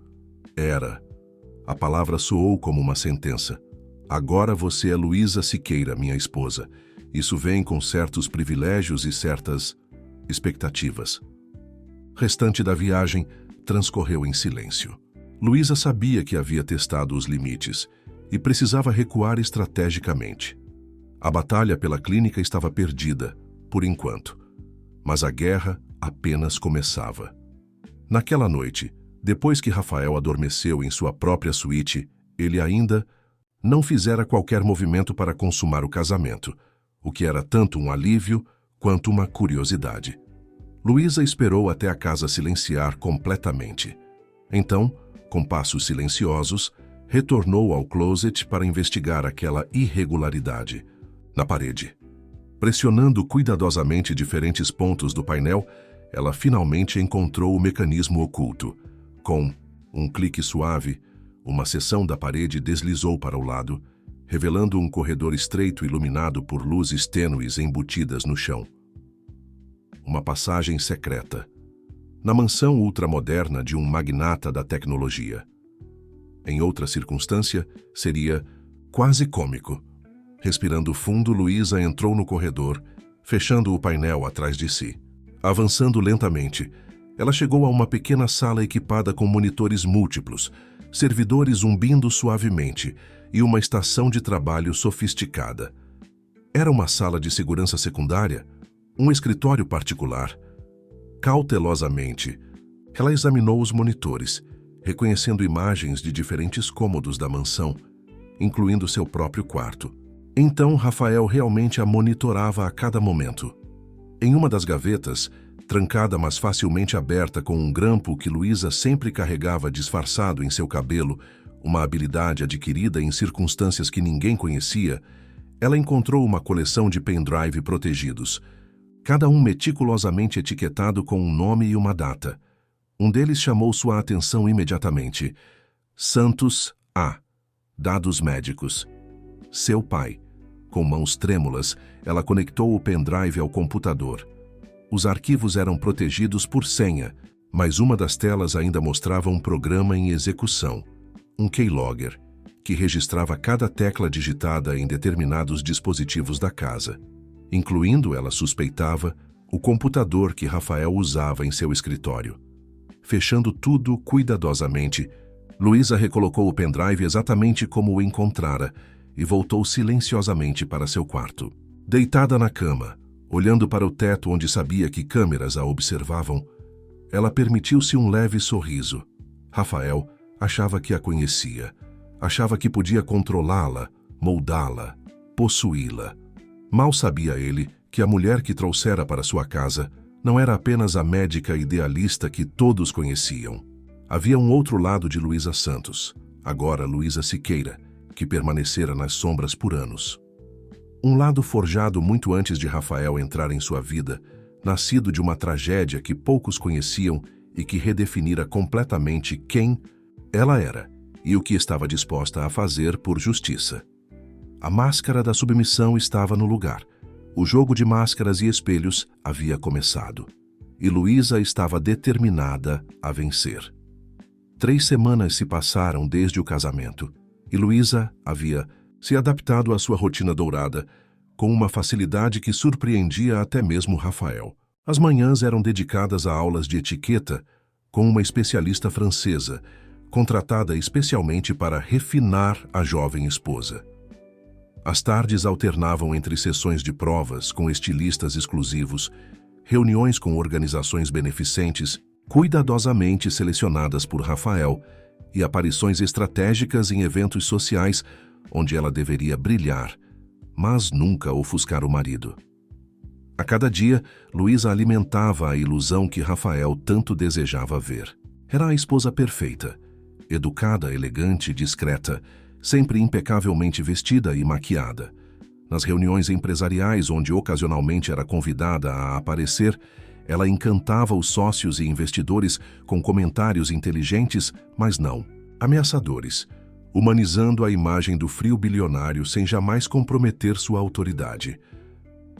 Era. A palavra soou como uma sentença. Agora você é Luísa Siqueira, minha esposa. Isso vem com certos privilégios e certas expectativas. Restante da viagem transcorreu em silêncio. Luísa sabia que havia testado os limites e precisava recuar estrategicamente. A batalha pela clínica estava perdida, por enquanto. mas a guerra apenas começava. Naquela noite, depois que Rafael adormeceu em sua própria suíte, ele ainda não fizera qualquer movimento para consumar o casamento, o que era tanto um alívio quanto uma curiosidade. Luísa esperou até a casa silenciar completamente. Então, com passos silenciosos, retornou ao closet para investigar aquela irregularidade na parede. Pressionando cuidadosamente diferentes pontos do painel, ela finalmente encontrou o mecanismo oculto. Com um clique suave, uma seção da parede deslizou para o lado, revelando um corredor estreito iluminado por luzes tênues embutidas no chão. Uma passagem secreta, na mansão ultramoderna de um magnata da tecnologia. Em outra circunstância, seria quase cômico. Respirando fundo, Luísa entrou no corredor, fechando o painel atrás de si. Avançando lentamente, ela chegou a uma pequena sala equipada com monitores múltiplos, servidores zumbindo suavemente e uma estação de trabalho sofisticada. Era uma sala de segurança secundária, um escritório particular. Cautelosamente, ela examinou os monitores, reconhecendo imagens de diferentes cômodos da mansão, incluindo seu próprio quarto. Então, Rafael realmente a monitorava a cada momento. Em uma das gavetas, trancada mas facilmente aberta com um grampo que Luísa sempre carregava disfarçado em seu cabelo, uma habilidade adquirida em circunstâncias que ninguém conhecia, ela encontrou uma coleção de pendrive protegidos, cada um meticulosamente etiquetado com um nome e uma data. Um deles chamou sua atenção imediatamente. Santos A. Dados médicos. Seu pai. Com mãos trêmulas, ela conectou o pendrive ao computador. Os arquivos eram protegidos por senha, mas uma das telas ainda mostrava um programa em execução, um keylogger, que registrava cada tecla digitada em determinados dispositivos da casa, incluindo, ela suspeitava, o computador que Rafael usava em seu escritório. Fechando tudo cuidadosamente, Luísa recolocou o pendrive exatamente como o encontrara e voltou silenciosamente para seu quarto. Deitada na cama, olhando para o teto onde sabia que câmeras a observavam, ela permitiu-se um leve sorriso. Rafael achava que a conhecia, achava que podia controlá-la, moldá-la, possuí-la. Mal sabia ele que a mulher que trouxera para sua casa não era apenas a médica idealista que todos conheciam. Havia um outro lado de Luísa Santos, agora Luísa Siqueira, que permanecera nas sombras por anos. Um lado forjado muito antes de Rafael entrar em sua vida, nascido de uma tragédia que poucos conheciam e que redefinira completamente quem ela era e o que estava disposta a fazer por justiça. A máscara da submissão estava no lugar. O jogo de máscaras e espelhos havia começado, e Luísa estava determinada a vencer. 3 semanas se passaram desde o casamento, e Luísa havia se adaptado à sua rotina dourada, com uma facilidade que surpreendia até mesmo Rafael. As manhãs eram dedicadas a aulas de etiqueta com uma especialista francesa, contratada especialmente para refinar a jovem esposa. As tardes alternavam entre sessões de provas com estilistas exclusivos, reuniões com organizações beneficentes, cuidadosamente selecionadas por Rafael, e aparições estratégicas em eventos sociais onde ela deveria brilhar, mas nunca ofuscar o marido. A cada dia, Luísa alimentava a ilusão que Rafael tanto desejava ver. Era a esposa perfeita, educada, elegante, discreta, sempre impecavelmente vestida e maquiada. Nas reuniões empresariais onde ocasionalmente era convidada a aparecer, ela encantava os sócios e investidores com comentários inteligentes, mas não ameaçadores, humanizando a imagem do frio bilionário sem jamais comprometer sua autoridade.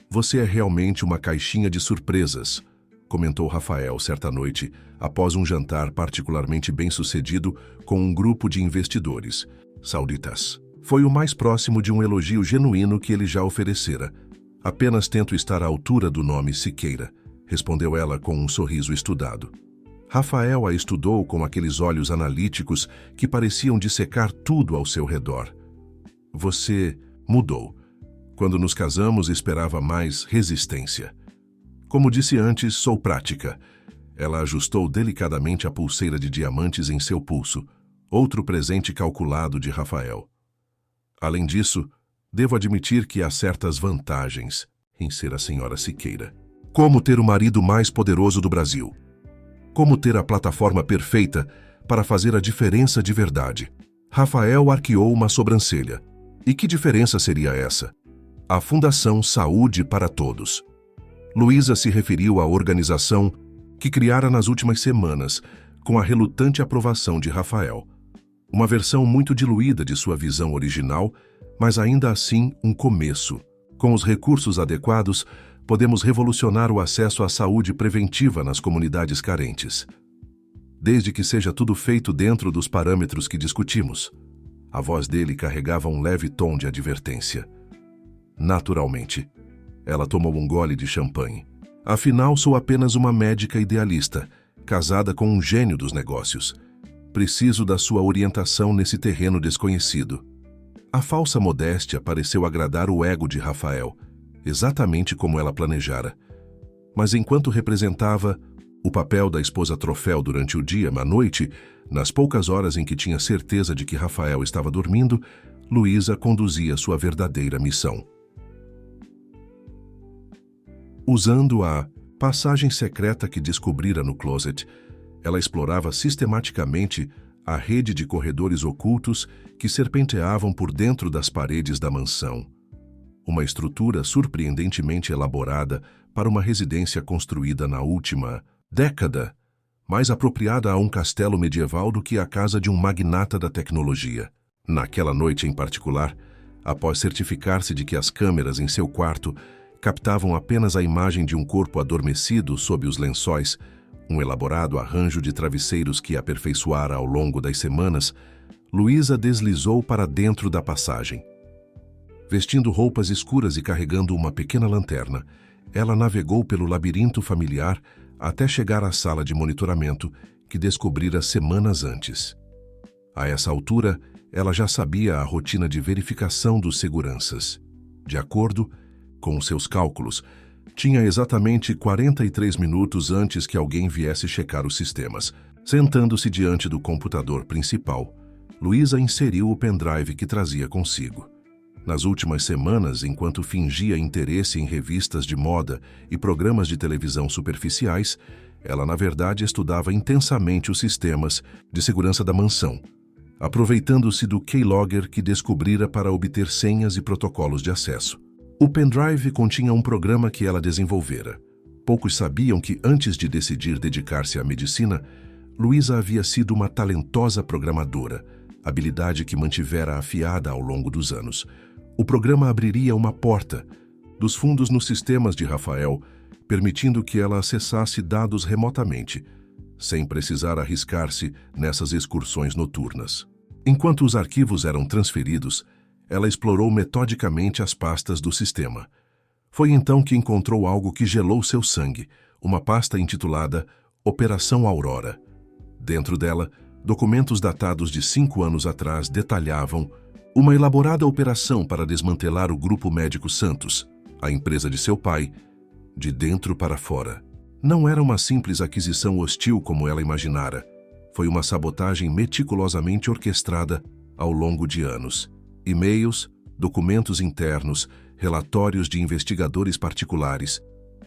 "Você é realmente uma caixinha de surpresas", comentou Rafael certa noite, após um jantar particularmente bem-sucedido com um grupo de investidores sauditas. Foi o mais próximo de um elogio genuíno que ele já oferecera. "Apenas tento estar à altura do nome Siqueira", respondeu ela com um sorriso estudado. Rafael a estudou com aqueles olhos analíticos que pareciam dissecar tudo ao seu redor. "Você mudou. Quando nos casamos, esperava mais resistência." Como disse antes, sou prática. Ela ajustou delicadamente a pulseira de diamantes em seu pulso, outro presente calculado de Rafael. Além disso, devo admitir que há certas vantagens em ser a senhora Siqueira. Como ter o marido mais poderoso do Brasil? Como ter a plataforma perfeita para fazer a diferença de verdade? Rafael arqueou uma sobrancelha. E que diferença seria essa? A Fundação Saúde para Todos. Luísa se referiu à organização que criara nas últimas semanas, com a relutante aprovação de Rafael. Uma versão muito diluída de sua visão original, mas ainda assim um começo. Com os recursos adequados, podemos revolucionar o acesso à saúde preventiva nas comunidades carentes. Desde que seja tudo feito dentro dos parâmetros que discutimos. A voz dele carregava um leve tom de advertência. Naturalmente, ela tomou um gole de champanhe. Afinal, sou apenas uma médica idealista, casada com um gênio dos negócios. Preciso da sua orientação nesse terreno desconhecido. A falsa modéstia pareceu agradar o ego de Rafael, exatamente como ela planejara. Mas enquanto representava o papel da esposa troféu durante o dia, à noite, nas poucas horas em que tinha certeza de que Rafael estava dormindo, Luísa conduzia sua verdadeira missão. Usando a passagem secreta que descobrira no closet, ela explorava sistematicamente a rede de corredores ocultos que serpenteavam por dentro das paredes da mansão. Uma estrutura surpreendentemente elaborada para uma residência construída na última década, mais apropriada a um castelo medieval do que a casa de um magnata da tecnologia. Naquela noite em particular, após certificar-se de que as câmeras em seu quarto captavam apenas a imagem de um corpo adormecido sob os lençóis, um elaborado arranjo de travesseiros que aperfeiçoara ao longo das semanas, Luísa deslizou para dentro da passagem. Vestindo roupas escuras e carregando uma pequena lanterna, ela navegou pelo labirinto familiar até chegar à sala de monitoramento que descobrira semanas antes. A essa altura, ela já sabia a rotina de verificação dos seguranças. De acordo com seus cálculos, tinha exatamente 43 minutos antes que alguém viesse checar os sistemas. Sentando-se diante do computador principal, Luísa inseriu o pendrive que trazia consigo. Nas últimas semanas, enquanto fingia interesse em revistas de moda e programas de televisão superficiais, ela na verdade estudava intensamente os sistemas de segurança da mansão, aproveitando-se do keylogger que descobrira para obter senhas e protocolos de acesso. O pendrive continha um programa que ela desenvolvera. Poucos sabiam que, antes de decidir dedicar-se à medicina, Luísa havia sido uma talentosa programadora, habilidade que mantivera afiada ao longo dos anos. O programa abriria uma porta dos fundos nos sistemas de Rafael, permitindo que ela acessasse dados remotamente, sem precisar arriscar-se nessas excursões noturnas. Enquanto os arquivos eram transferidos, ela explorou metodicamente as pastas do sistema. Foi então que encontrou algo que gelou seu sangue, uma pasta intitulada Operação Aurora. Dentro dela, documentos datados de 5 anos atrás detalhavam uma elaborada operação para desmantelar o Grupo Médico Santos, a empresa de seu pai, de dentro para fora. Não era uma simples aquisição hostil como ela imaginara. Foi uma sabotagem meticulosamente orquestrada ao longo de anos. E-mails, documentos internos, relatórios de investigadores particulares,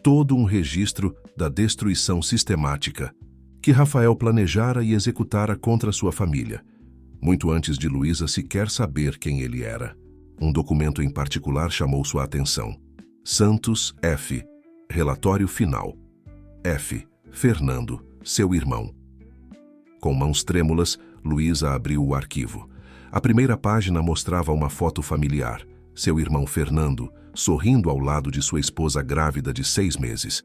todo um registro da destruição sistemática que Rafael planejara e executara contra sua família, muito antes de Luísa sequer saber quem ele era. Um documento em particular chamou sua atenção. Santos F. Relatório final. F. Fernando, seu irmão. Com mãos trêmulas, Luísa abriu o arquivo. A primeira página mostrava uma foto familiar, seu irmão Fernando, sorrindo ao lado de sua esposa grávida de 6 meses.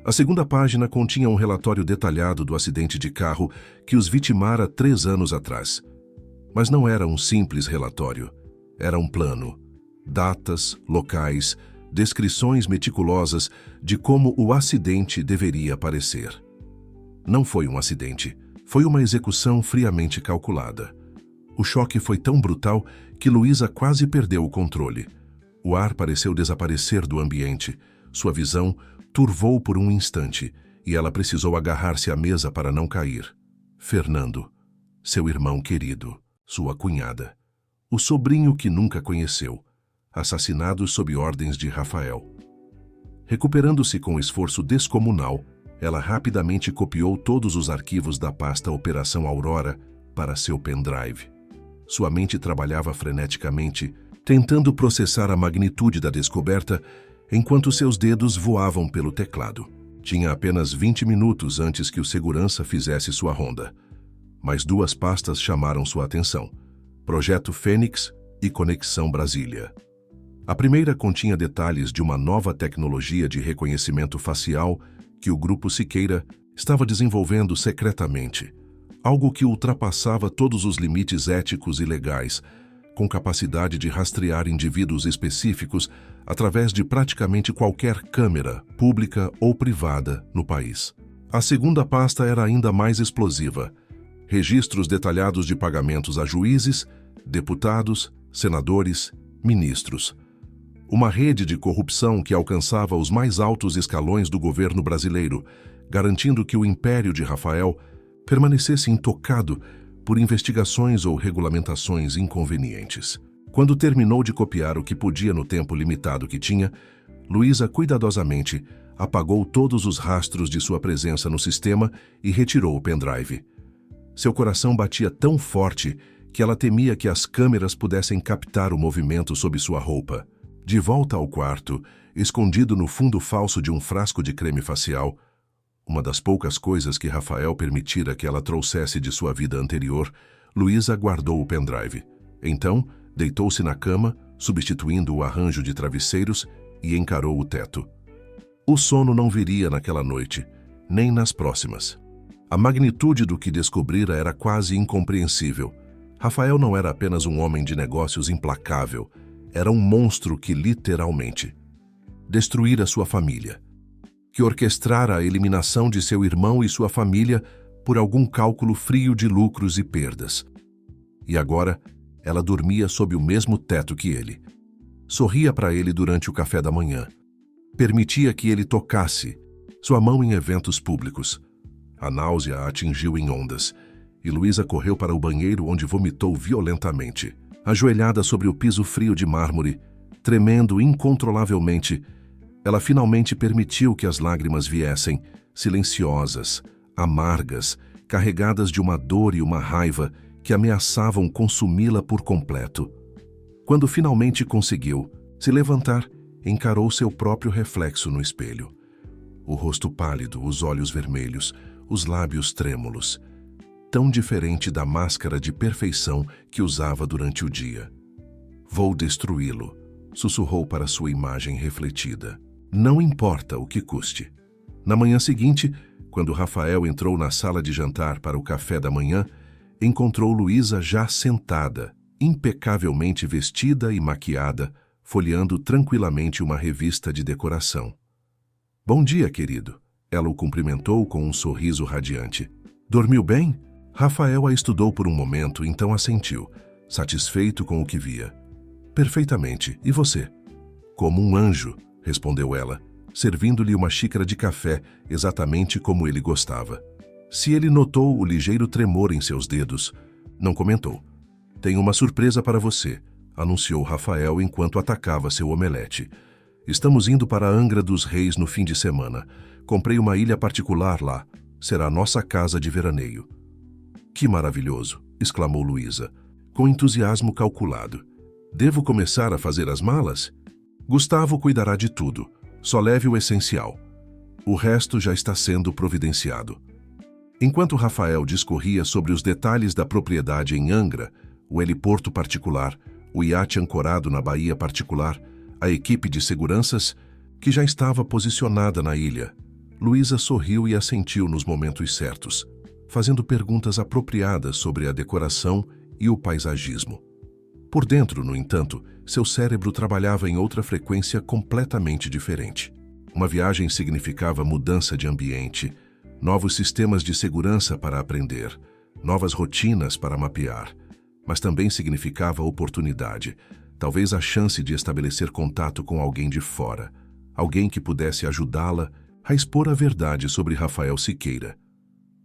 A segunda página continha um relatório detalhado do acidente de carro que os vitimara 3 anos atrás. Mas não era um simples relatório. Era um plano. Datas, locais, descrições meticulosas de como o acidente deveria parecer. Não foi um acidente, foi uma execução friamente calculada. O choque foi tão brutal que Luísa quase perdeu o controle. O ar pareceu desaparecer do ambiente, sua visão turvou por um instante e ela precisou agarrar-se à mesa para não cair. Fernando, seu irmão querido, sua cunhada, o sobrinho que nunca conheceu, assassinados sob ordens de Rafael. Recuperando-se com esforço descomunal, ela rapidamente copiou todos os arquivos da pasta Operação Aurora para seu pendrive. Sua mente trabalhava freneticamente, tentando processar a magnitude da descoberta, enquanto seus dedos voavam pelo teclado. Tinha apenas 20 minutos antes que o segurança fizesse sua ronda. Mas duas pastas chamaram sua atenção: Projeto Fênix e Conexão Brasília. A primeira continha detalhes de uma nova tecnologia de reconhecimento facial que o Grupo Siqueira estava desenvolvendo secretamente, algo que ultrapassava todos os limites éticos e legais, com capacidade de rastrear indivíduos específicos através de praticamente qualquer câmera, pública ou privada, no país. A segunda pasta era ainda mais explosiva: registros detalhados de pagamentos a juízes, deputados, senadores, ministros. Uma rede de corrupção que alcançava os mais altos escalões do governo brasileiro, garantindo que o império de Rafael permanecesse intocado por investigações ou regulamentações inconvenientes. Quando terminou de copiar o que podia no tempo limitado que tinha, Luísa cuidadosamente apagou todos os rastros de sua presença no sistema e retirou o pendrive. Seu coração batia tão forte que ela temia que as câmeras pudessem captar o movimento sob sua roupa. De volta ao quarto, escondido no fundo falso de um frasco de creme facial, uma das poucas coisas que Rafael permitira que ela trouxesse de sua vida anterior, Luísa guardou o pendrive. Então, deitou-se na cama, substituindo o arranjo de travesseiros, e encarou o teto. O sono não viria naquela noite, nem nas próximas. A magnitude do que descobrira era quase incompreensível. Rafael não era apenas um homem de negócios implacável, era um monstro que literalmente destruíra sua família, que orquestrara a eliminação de seu irmão e sua família por algum cálculo frio de lucros e perdas. E agora, ela dormia sob o mesmo teto que ele. Sorria para ele durante o café da manhã. Permitia que ele tocasse sua mão em eventos públicos. A náusea a atingiu em ondas, e Luísa correu para o banheiro, onde vomitou violentamente. Ajoelhada sobre o piso frio de mármore, tremendo incontrolavelmente, ela finalmente permitiu que as lágrimas viessem, silenciosas, amargas, carregadas de uma dor e uma raiva que ameaçavam consumi-la por completo. Quando finalmente conseguiu se levantar, encarou seu próprio reflexo no espelho. O rosto pálido, os olhos vermelhos, os lábios trêmulos, tão diferente da máscara de perfeição que usava durante o dia. "Vou destruí-lo", sussurrou para sua imagem refletida. "Não importa o que custe." Na manhã seguinte, quando Rafael entrou na sala de jantar para o café da manhã, encontrou Luísa já sentada, impecavelmente vestida e maquiada, folheando tranquilamente uma revista de decoração. "Bom dia, querido." Ela o cumprimentou com um sorriso radiante. "Dormiu bem?" Rafael a estudou por um momento, então assentiu, satisfeito com o que via. "Perfeitamente. E você?" "Como um anjo", respondeu ela, servindo-lhe uma xícara de café exatamente como ele gostava. Se ele notou o ligeiro tremor em seus dedos, não comentou. "Tenho uma surpresa para você", anunciou Rafael enquanto atacava seu omelete. "Estamos indo para Angra dos Reis no fim de semana. Comprei uma ilha particular lá. Será nossa casa de veraneio." "Que maravilhoso!" exclamou Luísa, com entusiasmo calculado. "Devo começar a fazer as malas?" "Gustavo cuidará de tudo. Só leve o essencial. O resto já está sendo providenciado." Enquanto Rafael discorria sobre os detalhes da propriedade em Angra, o heliporto particular, o iate ancorado na baía particular, a equipe de seguranças, que já estava posicionada na ilha, Luísa sorriu e assentiu nos momentos certos, fazendo perguntas apropriadas sobre a decoração e o paisagismo. Por dentro, no entanto, seu cérebro trabalhava em outra frequência completamente diferente. Uma viagem significava mudança de ambiente, novos sistemas de segurança para aprender, novas rotinas para mapear, mas também significava oportunidade, talvez a chance de estabelecer contato com alguém de fora, alguém que pudesse ajudá-la a expor a verdade sobre Rafael Siqueira.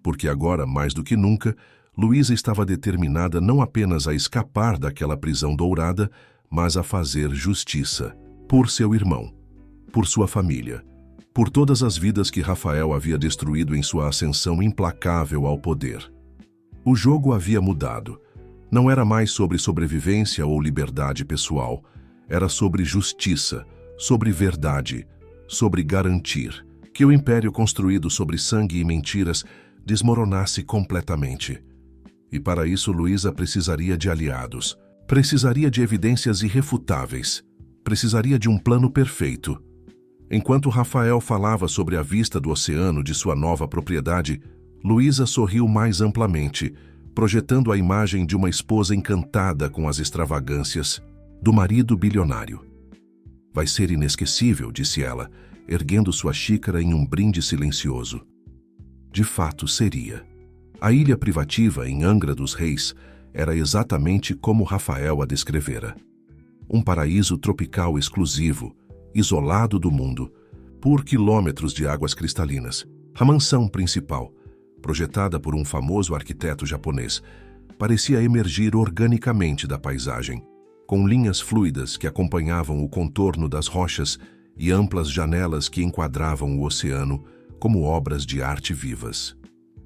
Porque agora, mais do que nunca, Luísa estava determinada não apenas a escapar daquela prisão dourada, mas a fazer justiça por seu irmão, por sua família, por todas as vidas que Rafael havia destruído em sua ascensão implacável ao poder. O jogo havia mudado. Não era mais sobre sobrevivência ou liberdade pessoal. Era sobre justiça, sobre verdade, sobre garantir que o império construído sobre sangue e mentiras desmoronasse completamente. E para isso Luísa precisaria de aliados, precisaria de evidências irrefutáveis, precisaria de um plano perfeito. Enquanto Rafael falava sobre a vista do oceano de sua nova propriedade, Luísa sorriu mais amplamente, projetando a imagem de uma esposa encantada com as extravagâncias do marido bilionário. Vai ser inesquecível, disse ela, erguendo sua xícara em um brinde silencioso. De fato seria. A ilha privativa em Angra dos Reis era exatamente como Rafael a descrevera. Um paraíso tropical exclusivo, isolado do mundo, por quilômetros de águas cristalinas. A mansão principal, projetada por um famoso arquiteto japonês, parecia emergir organicamente da paisagem, com linhas fluidas que acompanhavam o contorno das rochas e amplas janelas que enquadravam o oceano como obras de arte vivas.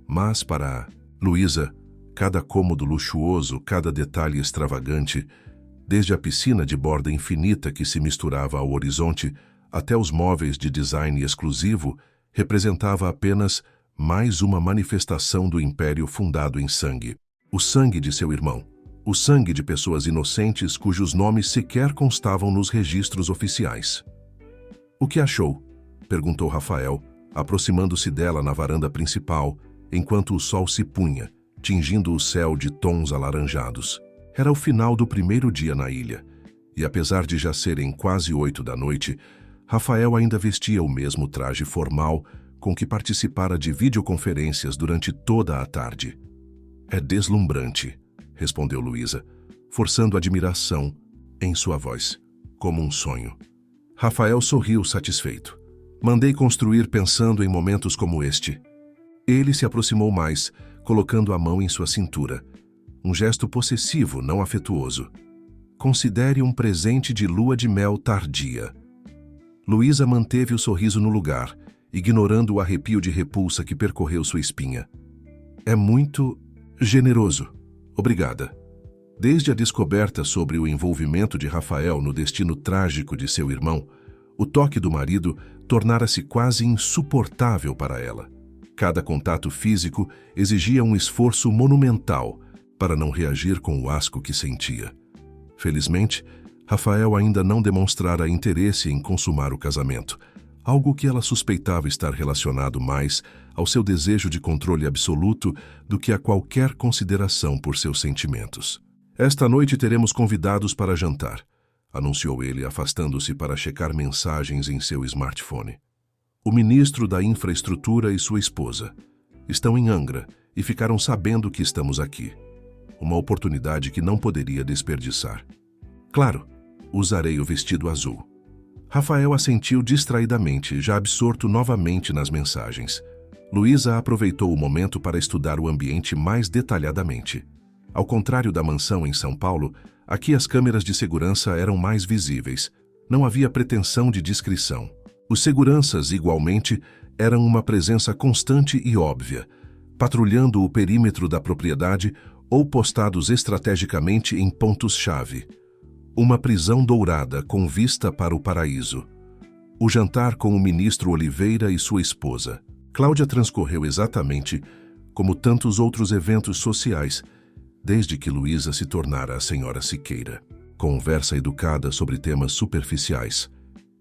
Mas para Luísa, cada cômodo luxuoso, cada detalhe extravagante, desde a piscina de borda infinita que se misturava ao horizonte até os móveis de design exclusivo, representava apenas mais uma manifestação do império fundado em sangue. O sangue de seu irmão. O sangue de pessoas inocentes cujos nomes sequer constavam nos registros oficiais. "O que achou?" perguntou Rafael, aproximando-se dela na varanda principal, enquanto o sol se punha, tingindo o céu de tons alaranjados. Era o final do primeiro dia na ilha, e apesar de já serem quase 8 da noite, Rafael ainda vestia o mesmo traje formal com que participara de videoconferências durante toda a tarde. "É deslumbrante", respondeu Luísa, forçando admiração em sua voz, como um sonho. Rafael sorriu satisfeito. "Mandei construir pensando em momentos como este." Ele se aproximou mais, colocando a mão em sua cintura. Um gesto possessivo, não afetuoso. "Considere um presente de lua de mel tardia." Luísa manteve o sorriso no lugar, ignorando o arrepio de repulsa que percorreu sua espinha. "É muito generoso. Obrigada." Desde a descoberta sobre o envolvimento de Rafael no destino trágico de seu irmão, o toque do marido tornara-se quase insuportável para ela. Cada contato físico exigia um esforço monumental para não reagir com o asco que sentia. Felizmente, Rafael ainda não demonstrara interesse em consumar o casamento, algo que ela suspeitava estar relacionado mais ao seu desejo de controle absoluto do que a qualquer consideração por seus sentimentos. "Esta noite teremos convidados para jantar", anunciou ele, afastando-se para checar mensagens em seu smartphone. "O ministro da Infraestrutura e sua esposa estão em Angra e ficaram sabendo que estamos aqui. Uma oportunidade que não poderia desperdiçar. Claro, usarei o vestido azul." Rafael assentiu distraidamente, já absorto novamente nas mensagens. Luísa aproveitou o momento para estudar o ambiente mais detalhadamente. Ao contrário da mansão em São Paulo, aqui as câmeras de segurança eram mais visíveis. Não havia pretensão de discrição. Os seguranças, igualmente, eram uma presença constante e óbvia, patrulhando o perímetro da propriedade ou postados estrategicamente em pontos-chave. Uma prisão dourada com vista para o paraíso. O jantar com o ministro Oliveira e sua esposa. Cláudia transcorreu exatamente como tantos outros eventos sociais, desde que Luísa se tornara a senhora Siqueira. Conversa educada sobre temas superficiais,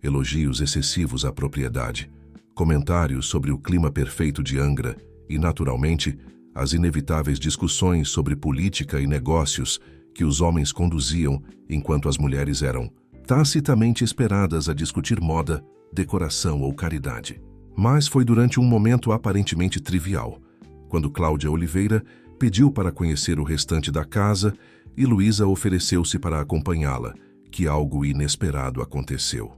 elogios excessivos à propriedade, comentários sobre o clima perfeito de Angra e, naturalmente, as inevitáveis discussões sobre política e negócios que os homens conduziam enquanto as mulheres eram tacitamente esperadas a discutir moda, decoração ou caridade. Mas foi durante um momento aparentemente trivial, quando Cláudia Oliveira pediu para conhecer o restante da casa e Luísa ofereceu-se para acompanhá-la, que algo inesperado aconteceu.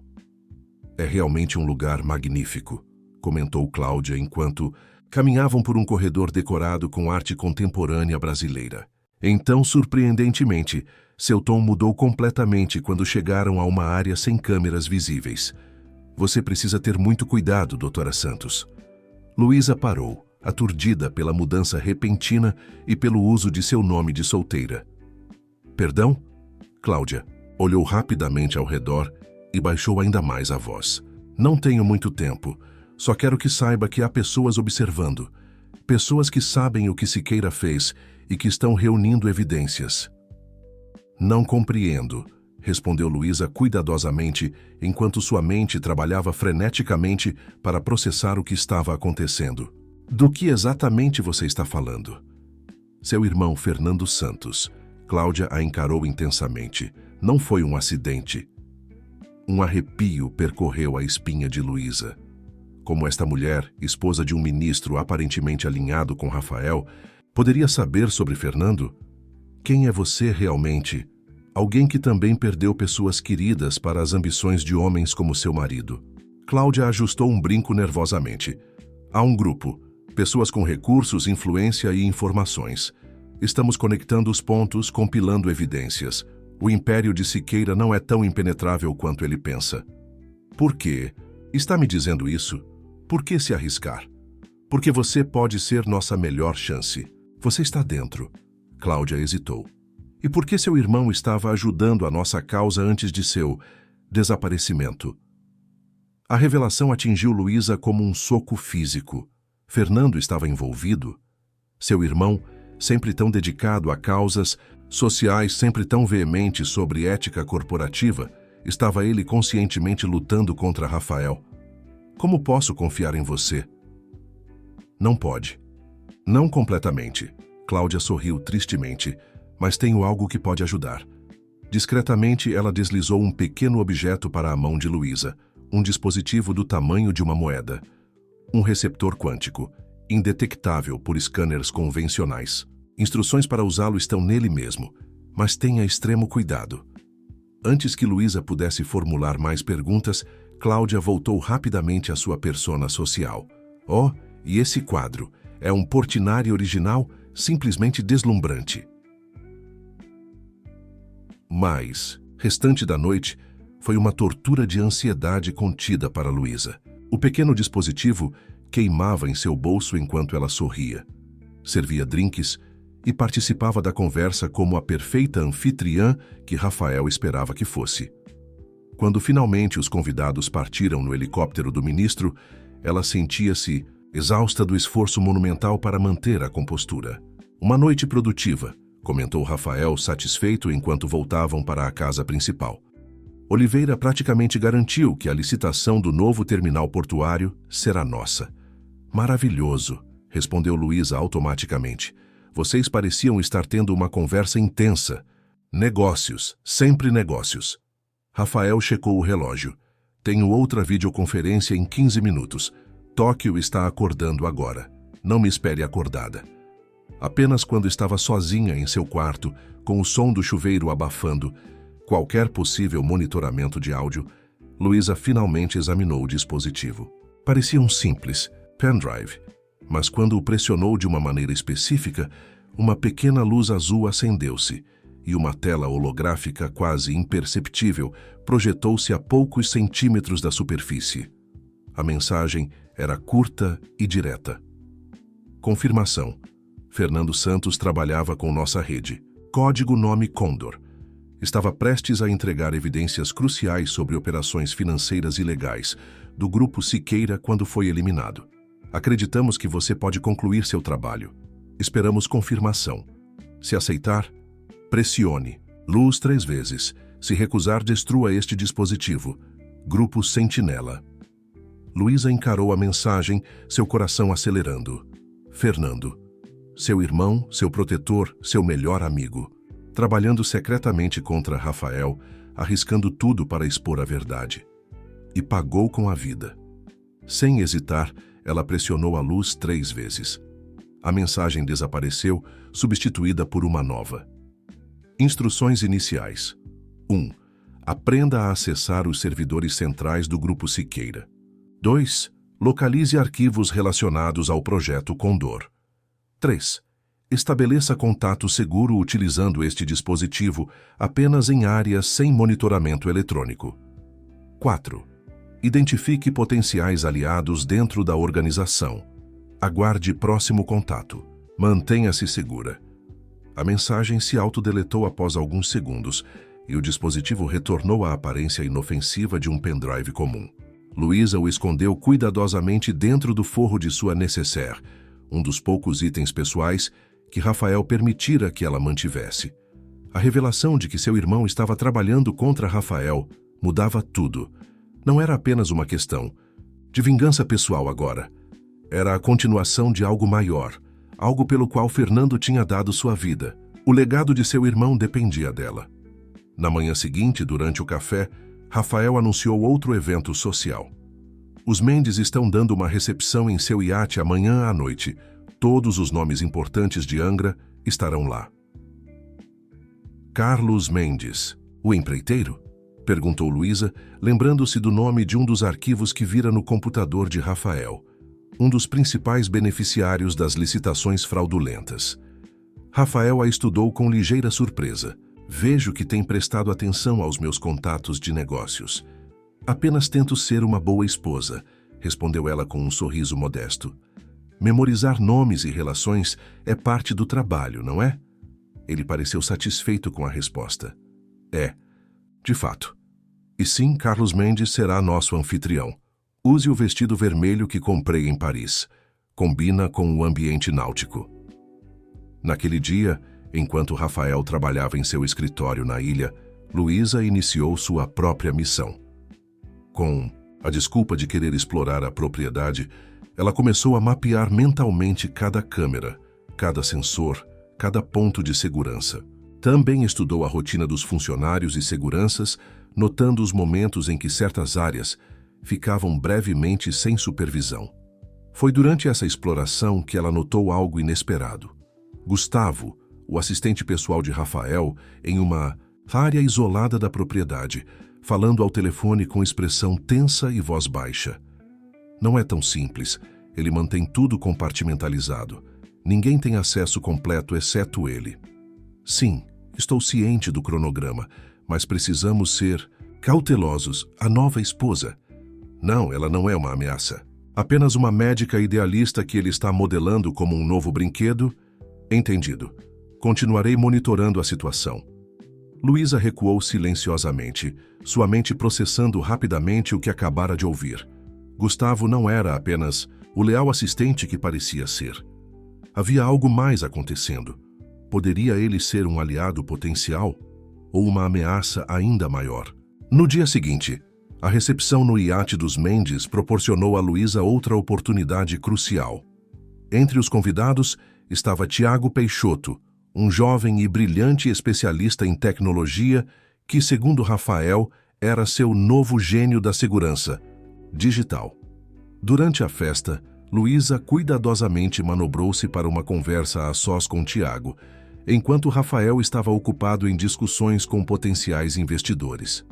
"É realmente um lugar magnífico", comentou Cláudia enquanto caminhavam por um corredor decorado com arte contemporânea brasileira. Então, surpreendentemente, seu tom mudou completamente quando chegaram a uma área sem câmeras visíveis. Você precisa ter muito cuidado, doutora Santos. Luísa parou, aturdida pela mudança repentina e pelo uso de seu nome de solteira. Perdão? Cláudia olhou rapidamente ao redor e baixou ainda mais a voz. Não tenho muito tempo. Só quero que saiba que há pessoas observando. Pessoas que sabem o que Siqueira fez e que estão reunindo evidências. Não compreendo, respondeu Luísa cuidadosamente, enquanto sua mente trabalhava freneticamente para processar o que estava acontecendo. Do que exatamente você está falando? Seu irmão Fernando Santos. Cláudia a encarou intensamente. Não foi um acidente. Um arrepio percorreu a espinha de Luísa. Como esta mulher, esposa de um ministro aparentemente alinhado com Rafael, poderia saber sobre Fernando? Quem é você realmente? Alguém que também perdeu pessoas queridas para as ambições de homens como seu marido. Cláudia ajustou um brinco nervosamente. Há um grupo, pessoas com recursos, influência e informações. Estamos conectando os pontos, compilando evidências. O império de Siqueira não é tão impenetrável quanto ele pensa. Por quê? Está me dizendo isso? Por que se arriscar? Porque você pode ser nossa melhor chance. Você está dentro. Cláudia hesitou. E por que seu irmão estava ajudando a nossa causa antes de seu desaparecimento? A revelação atingiu Luísa como um soco físico. Fernando estava envolvido? Seu irmão, sempre tão dedicado a causas sociais, sempre tão veemente sobre ética corporativa, estava ele conscientemente lutando contra Rafael. Como posso confiar em você? Não pode. Não completamente. Cláudia sorriu tristemente, mas tenho algo que pode ajudar. Discretamente, ela deslizou um pequeno objeto para a mão de Luísa, um dispositivo do tamanho de uma moeda. Um receptor quântico, indetectável por scanners convencionais. Instruções para usá-lo estão nele mesmo, mas tenha extremo cuidado. Antes que Luísa pudesse formular mais perguntas, Cláudia voltou rapidamente à sua persona social. Oh, e esse quadro é um Portinari original simplesmente deslumbrante. Mas, restante da noite, foi uma tortura de ansiedade contida para Luísa. O pequeno dispositivo queimava em seu bolso enquanto ela sorria. Servia drinks e participava da conversa como a perfeita anfitriã que Rafael esperava que fosse. Quando finalmente os convidados partiram no helicóptero do ministro, ela sentia-se exausta do esforço monumental para manter a compostura. Uma noite produtiva, comentou Rafael satisfeito enquanto voltavam para a casa principal. Oliveira praticamente garantiu que a licitação do novo terminal portuário será nossa. Maravilhoso, respondeu Luísa automaticamente. Vocês pareciam estar tendo uma conversa intensa. Negócios, sempre negócios. Rafael checou o relógio. Tenho outra videoconferência em 15 minutos. Tóquio está acordando agora. Não me espere acordada. Apenas quando estava sozinha em seu quarto, com o som do chuveiro abafando qualquer possível monitoramento de áudio, Luísa finalmente examinou o dispositivo. Parecia um simples pendrive, mas quando o pressionou de uma maneira específica, uma pequena luz azul acendeu-se e uma tela holográfica quase imperceptível projetou-se a poucos centímetros da superfície. A mensagem era curta e direta. Confirmação. Fernando Santos trabalhava com nossa rede. Código nome Condor. Estava prestes a entregar evidências cruciais sobre operações financeiras ilegais do grupo Siqueira quando foi eliminado. Acreditamos que você pode concluir seu trabalho. Esperamos confirmação. Se aceitar, pressione. Luz 3 vezes. Se recusar, destrua este dispositivo. Grupo Sentinela. Luísa encarou a mensagem, seu coração acelerando. Fernando. Seu irmão, seu protetor, seu melhor amigo. Trabalhando secretamente contra Rafael, arriscando tudo para expor a verdade. E pagou com a vida. Sem hesitar, ela pressionou a luz 3 vezes. A mensagem desapareceu, substituída por uma nova. Instruções iniciais. 1. Aprenda a acessar os servidores centrais do Grupo Siqueira. 2. Localize arquivos relacionados ao projeto Condor. 3. Estabeleça contato seguro utilizando este dispositivo apenas em áreas sem monitoramento eletrônico. 4. Identifique potenciais aliados dentro da organização. Aguarde próximo contato. Mantenha-se segura. A mensagem se autodeletou após alguns segundos e o dispositivo retornou à aparência inofensiva de um pendrive comum. Luísa o escondeu cuidadosamente dentro do forro de sua nécessaire, um dos poucos itens pessoais que Rafael permitira que ela mantivesse. A revelação de que seu irmão estava trabalhando contra Rafael mudava tudo. Não era apenas uma questão de vingança pessoal agora. Era a continuação de algo maior, algo pelo qual Fernando tinha dado sua vida. O legado de seu irmão dependia dela. Na manhã seguinte, durante o café, Rafael anunciou outro evento social. Os Mendes estão dando uma recepção em seu iate amanhã à noite. Todos os nomes importantes de Angra estarão lá. Carlos Mendes, o empreiteiro? Perguntou Luísa, lembrando-se do nome de um dos arquivos que vira no computador de Rafael, um dos principais beneficiários das licitações fraudulentas. Rafael a estudou com ligeira surpresa. Vejo que tem prestado atenção aos meus contatos de negócios. Apenas tento ser uma boa esposa, respondeu ela com um sorriso modesto. Memorizar nomes e relações é parte do trabalho, não é? Ele pareceu satisfeito com a resposta. É, de fato. E sim, Carlos Mendes será nosso anfitrião. Use o vestido vermelho que comprei em Paris. Combina com o ambiente náutico. Naquele dia, enquanto Rafael trabalhava em seu escritório na ilha, Luísa iniciou sua própria missão. Com a desculpa de querer explorar a propriedade, ela começou a mapear mentalmente cada câmera, cada sensor, cada ponto de segurança. Também estudou a rotina dos funcionários e seguranças, notando os momentos em que certas áreas ficavam brevemente sem supervisão. Foi durante essa exploração que ela notou algo inesperado. Gustavo, o assistente pessoal de Rafael, em uma área isolada da propriedade, falando ao telefone com expressão tensa e voz baixa. Não é tão simples. Ele mantém tudo compartimentalizado. Ninguém tem acesso completo exceto ele. Sim, estou ciente do cronograma, mas precisamos ser cautelosos. A nova esposa. Não, ela não é uma ameaça. Apenas uma médica idealista que ele está modelando como um novo brinquedo? Entendido. Continuarei monitorando a situação. Luísa recuou silenciosamente, sua mente processando rapidamente o que acabara de ouvir. Gustavo não era apenas o leal assistente que parecia ser. Havia algo mais acontecendo. Poderia ele ser um aliado potencial ou uma ameaça ainda maior? No dia seguinte, a recepção no iate dos Mendes proporcionou a Luísa outra oportunidade crucial. Entre os convidados estava Tiago Peixoto, um jovem e brilhante especialista em tecnologia que, segundo Rafael, era seu novo gênio da segurança digital. Durante a festa, Luísa cuidadosamente manobrou-se para uma conversa a sós com Tiago, enquanto Rafael estava ocupado em discussões com potenciais investidores.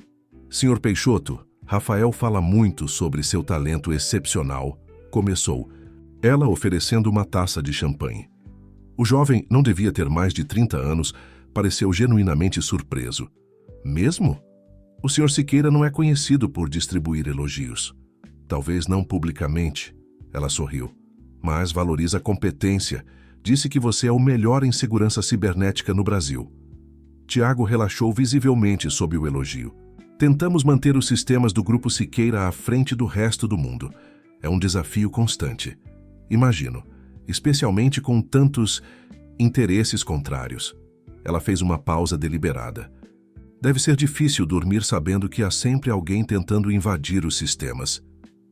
Senhor Peixoto, Rafael fala muito sobre seu talento excepcional, começou, ela oferecendo uma taça de champanhe. O jovem não devia ter mais de 30 anos, pareceu genuinamente surpreso. Mesmo? O Sr. Siqueira não é conhecido por distribuir elogios. Talvez não publicamente, ela sorriu, mas valoriza a competência. Disse que você é o melhor em segurança cibernética no Brasil. Tiago relaxou visivelmente sob o elogio. Tentamos manter os sistemas do Grupo Siqueira à frente do resto do mundo. É um desafio constante. Imagino, especialmente com tantos interesses contrários. Ela fez uma pausa deliberada. Deve ser difícil dormir sabendo que há sempre alguém tentando invadir os sistemas.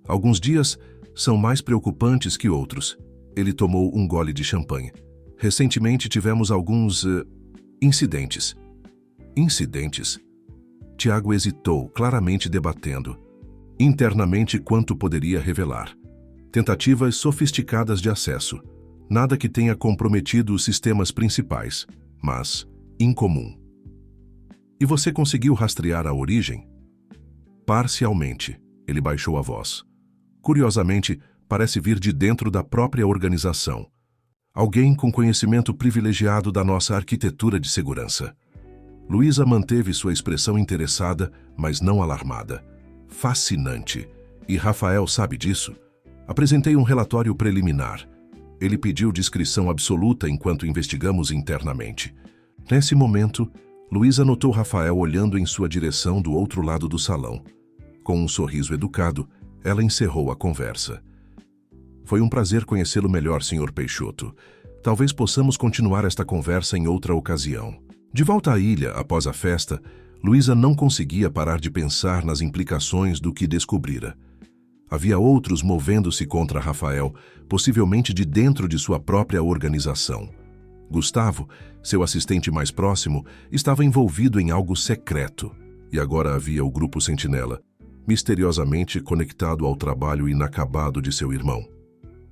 Alguns dias são mais preocupantes que outros. Ele tomou um gole de champanhe. Recentemente tivemos alguns incidentes. Incidentes? Tiago hesitou, claramente debatendo. Internamente quanto poderia revelar. Tentativas sofisticadas de acesso. Nada que tenha comprometido os sistemas principais, mas incomum. E você conseguiu rastrear a origem? Parcialmente, ele baixou a voz. Curiosamente, parece vir de dentro da própria organização. Alguém com conhecimento privilegiado da nossa arquitetura de segurança. Luísa manteve sua expressão interessada, mas não alarmada. Fascinante. E Rafael sabe disso? Apresentei um relatório preliminar. Ele pediu discrição absoluta enquanto investigamos internamente. Nesse momento, Luísa notou Rafael olhando em sua direção do outro lado do salão. Com um sorriso educado, ela encerrou a conversa. Foi um prazer conhecê-lo melhor, Sr. Peixoto. Talvez possamos continuar esta conversa em outra ocasião. De volta à ilha, após a festa, Luísa não conseguia parar de pensar nas implicações do que descobrira. Havia outros movendo-se contra Rafael, possivelmente de dentro de sua própria organização. Gustavo, seu assistente mais próximo, estava envolvido em algo secreto. E agora havia o Grupo Sentinela, misteriosamente conectado ao trabalho inacabado de seu irmão.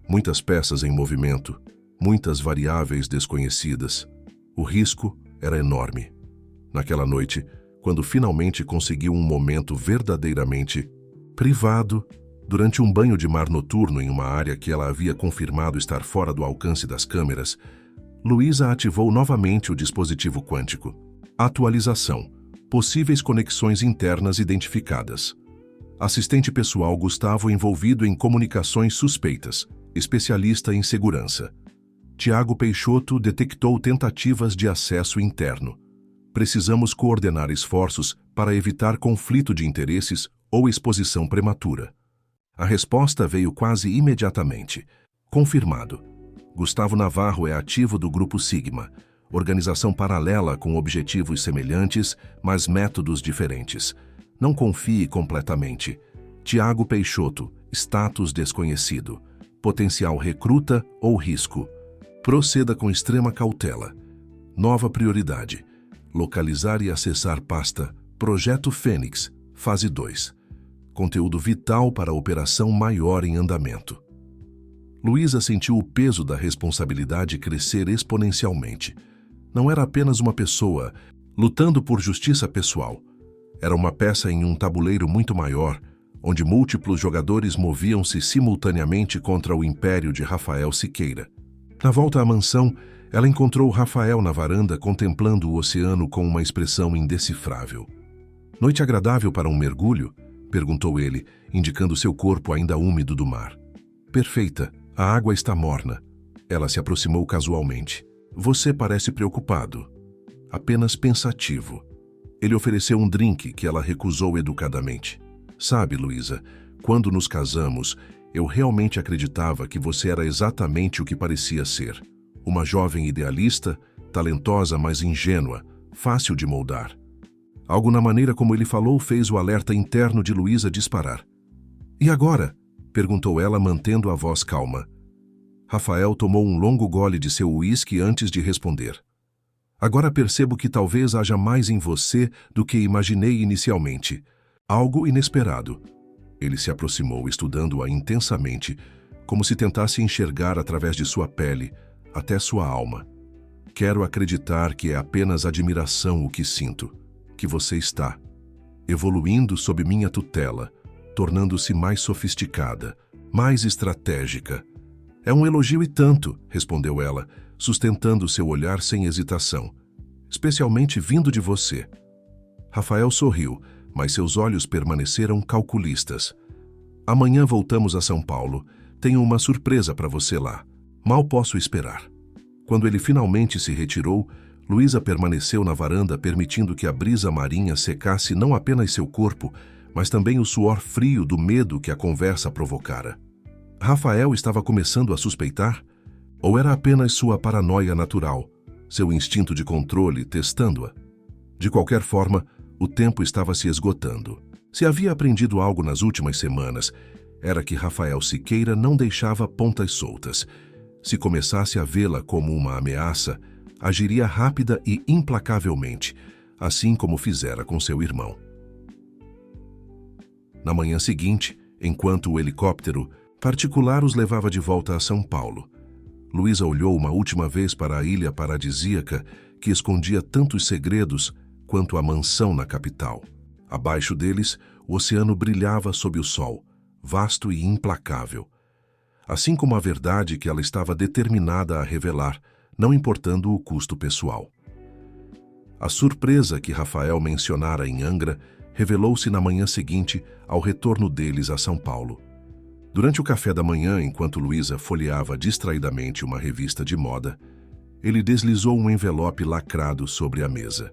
Muitas peças em movimento, muitas variáveis desconhecidas. O risco era enorme. Naquela noite, quando finalmente conseguiu um momento verdadeiramente privado, durante um banho de mar noturno em uma área que ela havia confirmado estar fora do alcance das câmeras, Luísa ativou novamente o dispositivo quântico. Atualização. Possíveis conexões internas identificadas. Assistente pessoal Gustavo envolvido em comunicações suspeitas. Especialista em segurança. Tiago Peixoto detectou tentativas de acesso interno. Precisamos coordenar esforços para evitar conflito de interesses ou exposição prematura. A resposta veio quase imediatamente. Confirmado. Gustavo Navarro é ativo do Grupo Sigma, organização paralela com objetivos semelhantes, mas métodos diferentes. Não confie completamente. Tiago Peixoto, status desconhecido. Potencial recruta ou risco. Proceda com extrema cautela. Nova prioridade. Localizar e acessar pasta Projeto Fênix, fase 2. Conteúdo vital para a operação maior em andamento. Luísa sentiu o peso da responsabilidade crescer exponencialmente. Não era apenas uma pessoa lutando por justiça pessoal. Era uma peça em um tabuleiro muito maior, onde múltiplos jogadores moviam-se simultaneamente contra o império de Rafael Siqueira. Na volta à mansão, ela encontrou Rafael na varanda contemplando o oceano com uma expressão indecifrável. "Noite agradável para um mergulho?" perguntou ele, indicando seu corpo ainda úmido do mar. "Perfeita, a água está morna." Ela se aproximou casualmente. "Você parece preocupado." "Apenas pensativo." Ele ofereceu um drink que ela recusou educadamente. "Sabe, Luísa, quando nos casamos, eu realmente acreditava que você era exatamente o que parecia ser. Uma jovem idealista, talentosa, mas ingênua, fácil de moldar." Algo na maneira como ele falou fez o alerta interno de Luísa disparar. "E agora?" perguntou ela, mantendo a voz calma. Rafael tomou um longo gole de seu uísque antes de responder. "Agora percebo que talvez haja mais em você do que imaginei inicialmente. Algo inesperado." Ele se aproximou, estudando-a intensamente, como se tentasse enxergar através de sua pele, até sua alma. "Quero acreditar que é apenas admiração o que sinto, que você está evoluindo sob minha tutela, tornando-se mais sofisticada, mais estratégica." "É um elogio e tanto", respondeu ela, sustentando seu olhar sem hesitação. "Especialmente vindo de você." Rafael sorriu, mas seus olhos permaneceram calculistas. "Amanhã voltamos a São Paulo. Tenho uma surpresa para você lá. Mal posso esperar." Quando ele finalmente se retirou, Luísa permaneceu na varanda, permitindo que a brisa marinha secasse não apenas seu corpo, mas também o suor frio do medo que a conversa provocara. Rafael estava começando a suspeitar? Ou era apenas sua paranoia natural, seu instinto de controle testando-a? De qualquer forma, o tempo estava se esgotando. Se havia aprendido algo nas últimas semanas, era que Rafael Siqueira não deixava pontas soltas. Se começasse a vê-la como uma ameaça, agiria rápida e implacavelmente, assim como fizera com seu irmão. Na manhã seguinte, enquanto o helicóptero particular os levava de volta a São Paulo, Luísa olhou uma última vez para a ilha paradisíaca que escondia tantos segredos quanto a mansão na capital. Abaixo deles, o oceano brilhava sob o sol, vasto e implacável, assim como a verdade que ela estava determinada a revelar, não importando o custo pessoal. A surpresa que Rafael mencionara em Angra revelou-se na manhã seguinte ao retorno deles a São Paulo. Durante o café da manhã, enquanto Luísa folheava distraidamente uma revista de moda, ele deslizou um envelope lacrado sobre a mesa.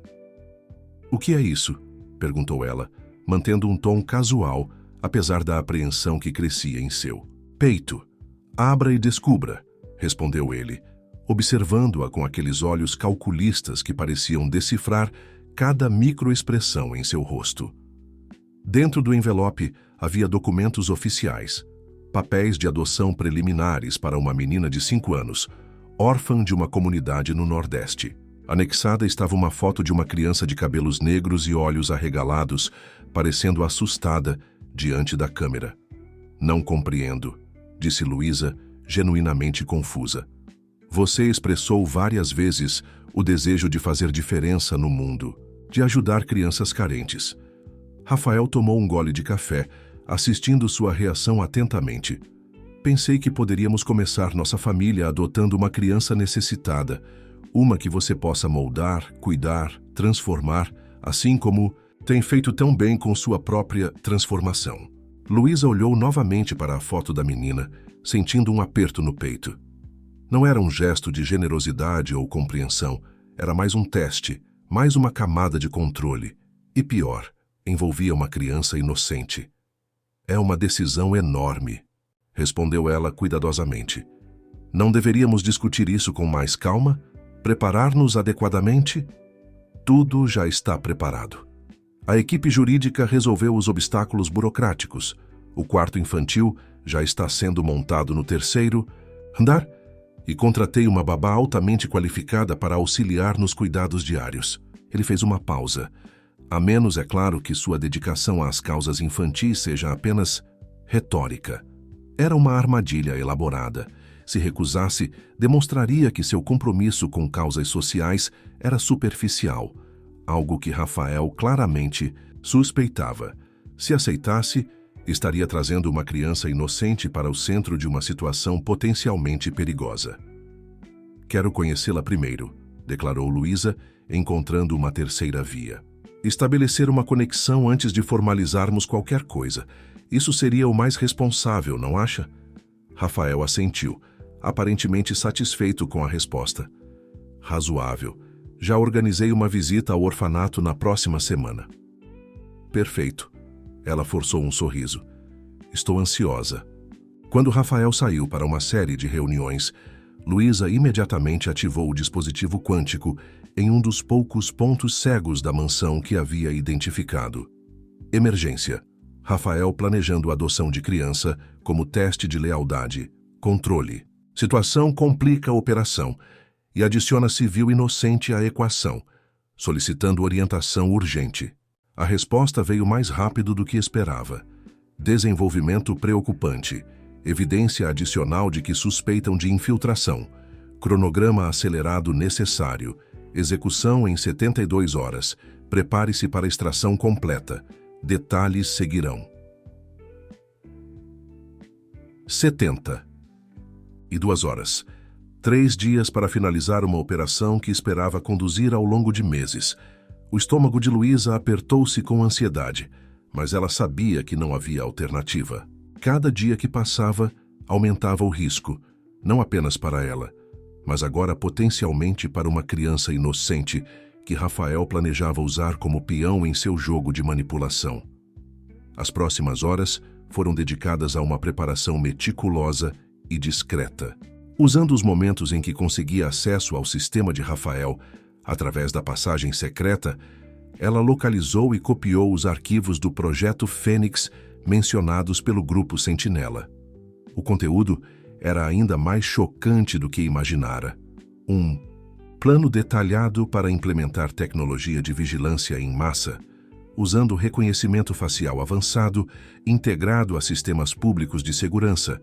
"O que é isso?" perguntou ela, mantendo um tom casual, apesar da apreensão que crescia em seu peito. "Abra e descubra", respondeu ele, observando-a com aqueles olhos calculistas que pareciam decifrar cada microexpressão em seu rosto. Dentro do envelope havia documentos oficiais, papéis de adoção preliminares para uma menina de 5 anos, órfã de uma comunidade no Nordeste. Anexada estava uma foto de uma criança de cabelos negros e olhos arregalados, parecendo assustada diante da câmera. "Não compreendo", disse Luísa, genuinamente confusa. "Você expressou várias vezes o desejo de fazer diferença no mundo, de ajudar crianças carentes." Rafael tomou um gole de café, assistindo sua reação atentamente. "Pensei que poderíamos começar nossa família adotando uma criança necessitada, uma que você possa moldar, cuidar, transformar, assim como tem feito tão bem com sua própria transformação." Luísa olhou novamente para a foto da menina, sentindo um aperto no peito. Não era um gesto de generosidade ou compreensão, era mais um teste, mais uma camada de controle. E pior, envolvia uma criança inocente. "É uma decisão enorme", respondeu ela cuidadosamente. "Não deveríamos discutir isso com mais calma? Preparar-nos adequadamente?" "Tudo já está preparado. A equipe jurídica resolveu os obstáculos burocráticos. O quarto infantil já está sendo montado no 3º andar e contratei uma babá altamente qualificada para auxiliar nos cuidados diários." Ele fez uma pausa. "A menos, é claro, que sua dedicação às causas infantis seja apenas retórica." Era uma armadilha elaborada. Se recusasse, demonstraria que seu compromisso com causas sociais era superficial, algo que Rafael claramente suspeitava. Se aceitasse, estaria trazendo uma criança inocente para o centro de uma situação potencialmente perigosa. "Quero conhecê-la primeiro", declarou Luísa, encontrando uma terceira via. "Estabelecer uma conexão antes de formalizarmos qualquer coisa. Isso seria o mais responsável, não acha?" Rafael assentiu, aparentemente satisfeito com a resposta. "Razoável. Já organizei uma visita ao orfanato na próxima semana." "Perfeito." Ela forçou um sorriso. "Estou ansiosa." Quando Rafael saiu para uma série de reuniões, Luísa imediatamente ativou o dispositivo quântico em um dos poucos pontos cegos da mansão que havia identificado. Emergência. Rafael planejando a adoção de criança como teste de lealdade. Controle. Situação complica a operação e adiciona civil inocente à equação, solicitando orientação urgente. A resposta veio mais rápido do que esperava. Desenvolvimento preocupante. Evidência adicional de que suspeitam de infiltração. Cronograma acelerado necessário. Execução em 72 horas. Prepare-se para extração completa. Detalhes seguirão. 72 horas. 3 dias para finalizar uma operação que esperava conduzir ao longo de meses. O estômago de Luísa apertou-se com ansiedade, mas ela sabia que não havia alternativa. Cada dia que passava, aumentava o risco, não apenas para ela, mas agora potencialmente para uma criança inocente que Rafael planejava usar como peão em seu jogo de manipulação. As próximas horas foram dedicadas a uma preparação meticulosa e discreta. Usando os momentos em que conseguia acesso ao sistema de Rafael, através da passagem secreta, ela localizou e copiou os arquivos do Projeto Fênix mencionados pelo Grupo Sentinela. O conteúdo era ainda mais chocante do que imaginara. Um plano detalhado para implementar tecnologia de vigilância em massa, usando reconhecimento facial avançado, integrado a sistemas públicos de segurança,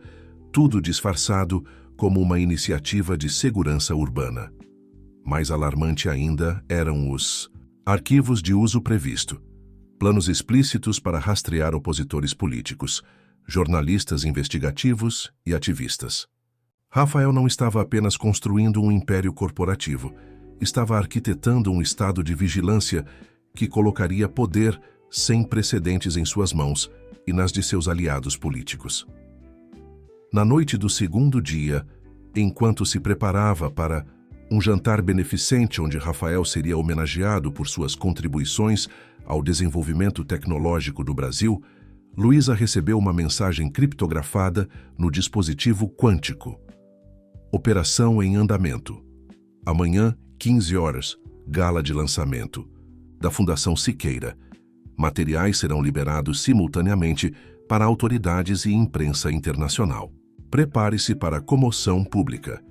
tudo disfarçado como uma iniciativa de segurança urbana. Mais alarmante ainda eram os arquivos de uso previsto, planos explícitos para rastrear opositores políticos, jornalistas investigativos e ativistas. Rafael não estava apenas construindo um império corporativo, estava arquitetando um estado de vigilância que colocaria poder sem precedentes em suas mãos e nas de seus aliados políticos. Na noite do segundo dia, enquanto se preparava para um jantar beneficente onde Rafael seria homenageado por suas contribuições ao desenvolvimento tecnológico do Brasil, Luísa recebeu uma mensagem criptografada no dispositivo quântico. Operação em andamento. Amanhã, 15 horas, gala de lançamento. Da Fundação Siqueira. Materiais serão liberados simultaneamente para autoridades e imprensa internacional. Prepare-se para comoção pública.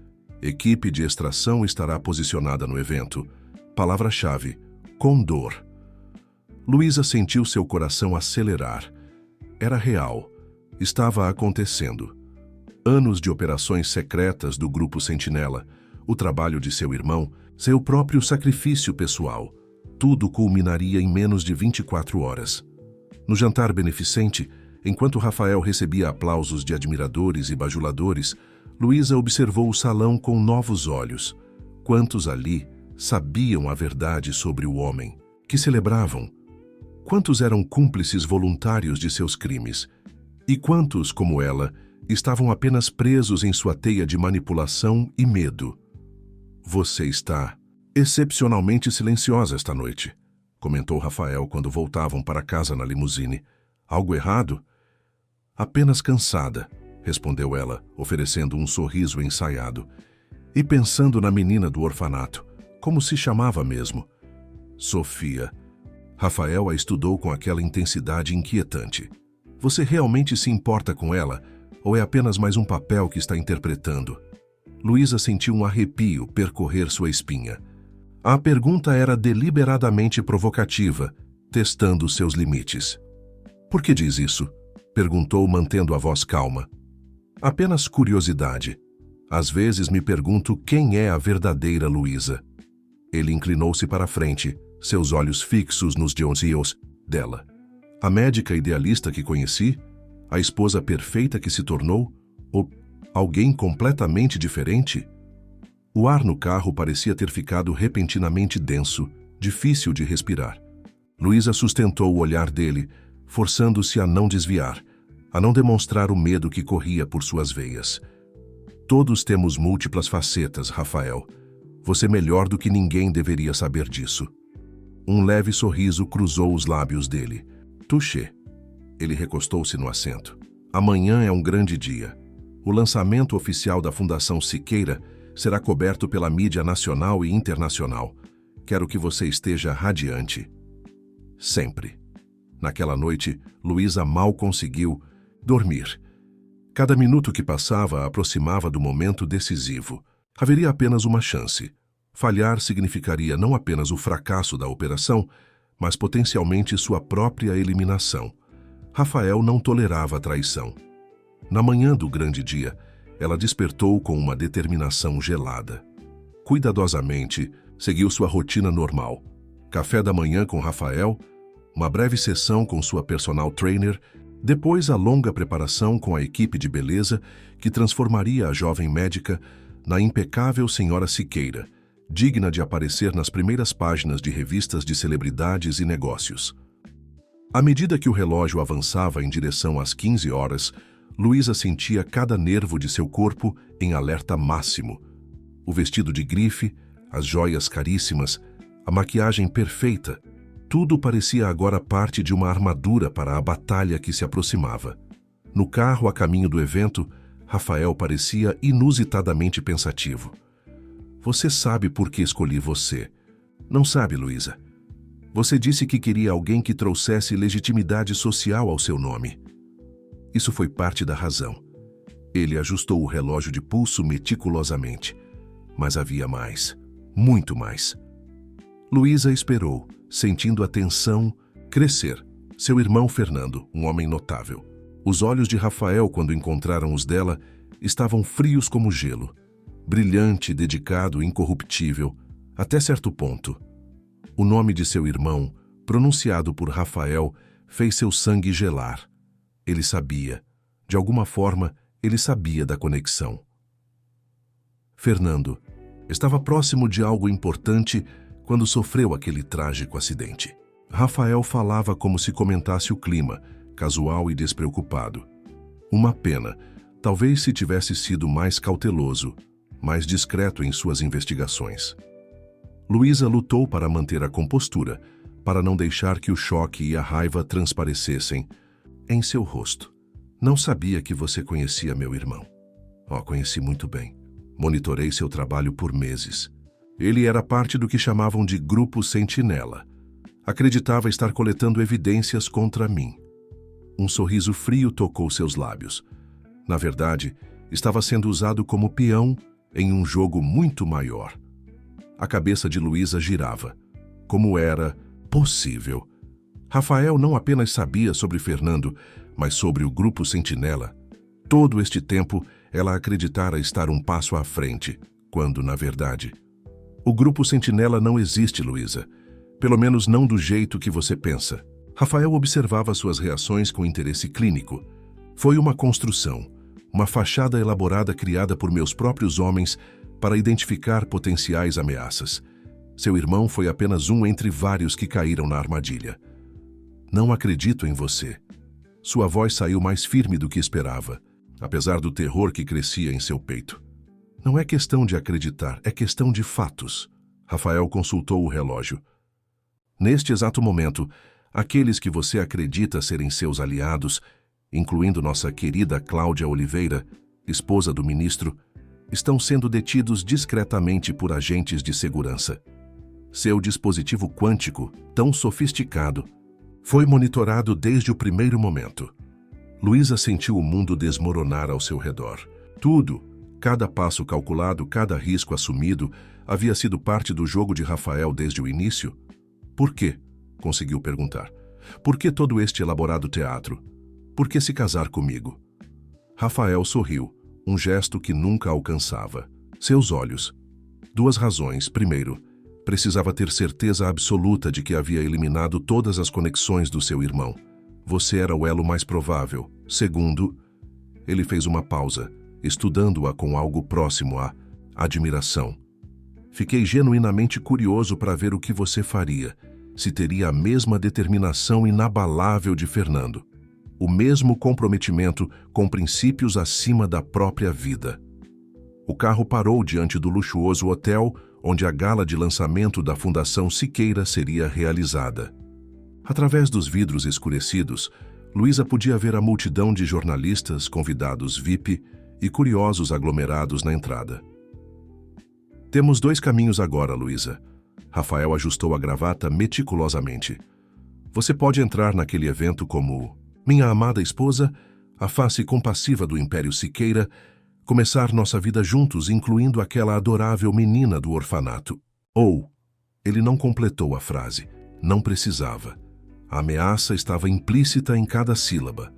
Equipe de extração estará posicionada no evento. Palavra-chave: Condor. Luísa sentiu seu coração acelerar. Era real. Estava acontecendo. Anos de operações secretas do Grupo Sentinela, o trabalho de seu irmão, seu próprio sacrifício pessoal. Tudo culminaria em menos de 24 horas. No jantar beneficente, enquanto Rafael recebia aplausos de admiradores e bajuladores, Luísa observou o salão com novos olhos. Quantos ali sabiam a verdade sobre o homem? Que celebravam? Quantos eram cúmplices voluntários de seus crimes? E quantos, como ela, estavam apenas presos em sua teia de manipulação e medo? Você está excepcionalmente silenciosa esta noite, comentou Rafael quando voltavam para casa na limusine. Algo errado? Apenas cansada, respondeu ela, oferecendo um sorriso ensaiado. E pensando na menina do orfanato, como se chamava mesmo? Sofia. Rafael a estudou com aquela intensidade inquietante. Você realmente se importa com ela, ou é apenas mais um papel que está interpretando? Luísa sentiu um arrepio percorrer sua espinha. A pergunta era deliberadamente provocativa, testando seus limites. Por que diz isso? Perguntou, mantendo a voz calma. Apenas curiosidade. Às vezes me pergunto quem é a verdadeira Luísa. Ele inclinou-se para a frente, seus olhos fixos nos olhos dela. A médica idealista que conheci? A esposa perfeita que se tornou? Ou alguém completamente diferente? O ar no carro parecia ter ficado repentinamente denso, difícil de respirar. Luísa sustentou o olhar dele, forçando-se a não desviar, a não demonstrar o medo que corria por suas veias. Todos temos múltiplas facetas, Rafael. Você melhor do que ninguém deveria saber disso. Um leve sorriso cruzou os lábios dele. Touché. Ele recostou-se no assento. Amanhã é um grande dia. O lançamento oficial da Fundação Siqueira será coberto pela mídia nacional e internacional. Quero que você esteja radiante. Sempre. Naquela noite, Luísa mal conseguiu dormir. Cada minuto que passava a aproximava do momento decisivo. Haveria apenas uma chance. Falhar significaria não apenas o fracasso da operação, mas potencialmente sua própria eliminação. Rafael não tolerava a traição. Na manhã do grande dia, ela despertou com uma determinação gelada. Cuidadosamente, seguiu sua rotina normal. Café da manhã com Rafael, uma breve sessão com sua personal trainer, depois a longa preparação com a equipe de beleza que transformaria a jovem médica na impecável senhora Siqueira, digna de aparecer nas primeiras páginas de revistas de celebridades e negócios. À medida que o relógio avançava em direção às 15 horas, Luísa sentia cada nervo de seu corpo em alerta máximo. O vestido de grife, as joias caríssimas, a maquiagem perfeita, tudo parecia agora parte de uma armadura para a batalha que se aproximava. No carro a caminho do evento, Rafael parecia inusitadamente pensativo. Você sabe por que escolhi você. Não sabe, Luísa? Você disse que queria alguém que trouxesse legitimidade social ao seu nome. Isso foi parte da razão. Ele ajustou o relógio de pulso meticulosamente. Mas havia mais. Muito mais. Luísa esperou, sentindo a tensão crescer. Seu irmão Fernando, um homem notável. Os olhos de Rafael, quando encontraram os dela, estavam frios como gelo. Brilhante, dedicado, incorruptível, até certo ponto. O nome de seu irmão, pronunciado por Rafael, fez seu sangue gelar. Ele sabia. De alguma forma, ele sabia da conexão. Fernando estava próximo de algo importante quando sofreu aquele trágico acidente. Rafael falava como se comentasse o clima, casual e despreocupado. Uma pena, talvez se tivesse sido mais cauteloso, mais discreto em suas investigações. Luísa lutou para manter a compostura, para não deixar que o choque e a raiva transparecessem em seu rosto. Não sabia que você conhecia meu irmão. Conheci muito bem. Monitorei seu trabalho por meses. Ele era parte do que chamavam de Grupo Sentinela. Acreditava estar coletando evidências contra mim. Um sorriso frio tocou seus lábios. Na verdade, estava sendo usado como peão em um jogo muito maior. A cabeça de Luísa girava. Como era possível? Rafael não apenas sabia sobre Fernando, mas sobre o Grupo Sentinela. Todo este tempo, ela acreditara estar um passo à frente, quando, na verdade, o Grupo Sentinela não existe, Luísa. Pelo menos não do jeito que você pensa. Rafael observava suas reações com interesse clínico. Foi uma construção, uma fachada elaborada criada por meus próprios homens para identificar potenciais ameaças. Seu irmão foi apenas um entre vários que caíram na armadilha. Não acredito em você. Sua voz saiu mais firme do que esperava, apesar do terror que crescia em seu peito. Não é questão de acreditar, é questão de fatos. Rafael consultou o relógio. Neste exato momento, aqueles que você acredita serem seus aliados, incluindo nossa querida Cláudia Oliveira, esposa do ministro, estão sendo detidos discretamente por agentes de segurança. Seu dispositivo quântico, tão sofisticado, foi monitorado desde o primeiro momento. Luísa sentiu o mundo desmoronar ao seu redor. Tudo, cada passo calculado, cada risco assumido, havia sido parte do jogo de Rafael desde o início? Por quê? Conseguiu perguntar. Por que todo este elaborado teatro? Por que se casar comigo? Rafael sorriu, um gesto que nunca alcançava. Seus olhos. Duas razões. Primeiro, precisava ter certeza absoluta de que havia eliminado todas as conexões do seu irmão. Você era o elo mais provável. Segundo, ele fez uma pausa, estudando-a com algo próximo à admiração. Fiquei genuinamente curioso para ver o que você faria, se teria a mesma determinação inabalável de Fernando, o mesmo comprometimento com princípios acima da própria vida. O carro parou diante do luxuoso hotel onde a gala de lançamento da Fundação Siqueira seria realizada. Através dos vidros escurecidos, Luísa podia ver a multidão de jornalistas, convidados VIP e curiosos aglomerados na entrada. Temos dois caminhos agora, Luísa. Rafael ajustou a gravata meticulosamente. Você pode entrar naquele evento como minha amada esposa, a face compassiva do Império Siqueira, começar nossa vida juntos, incluindo aquela adorável menina do orfanato. Ou, ele não completou a frase, não precisava. A ameaça estava implícita em cada sílaba.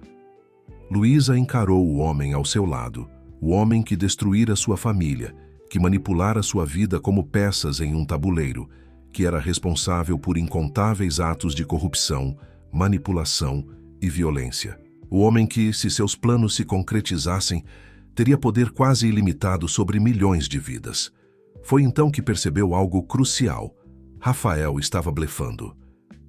Luísa encarou o homem ao seu lado, o homem que destruíra sua família, que manipulara sua vida como peças em um tabuleiro, que era responsável por incontáveis atos de corrupção, manipulação e violência. O homem que, se seus planos se concretizassem, teria poder quase ilimitado sobre milhões de vidas. Foi então que percebeu algo crucial. Rafael estava blefando.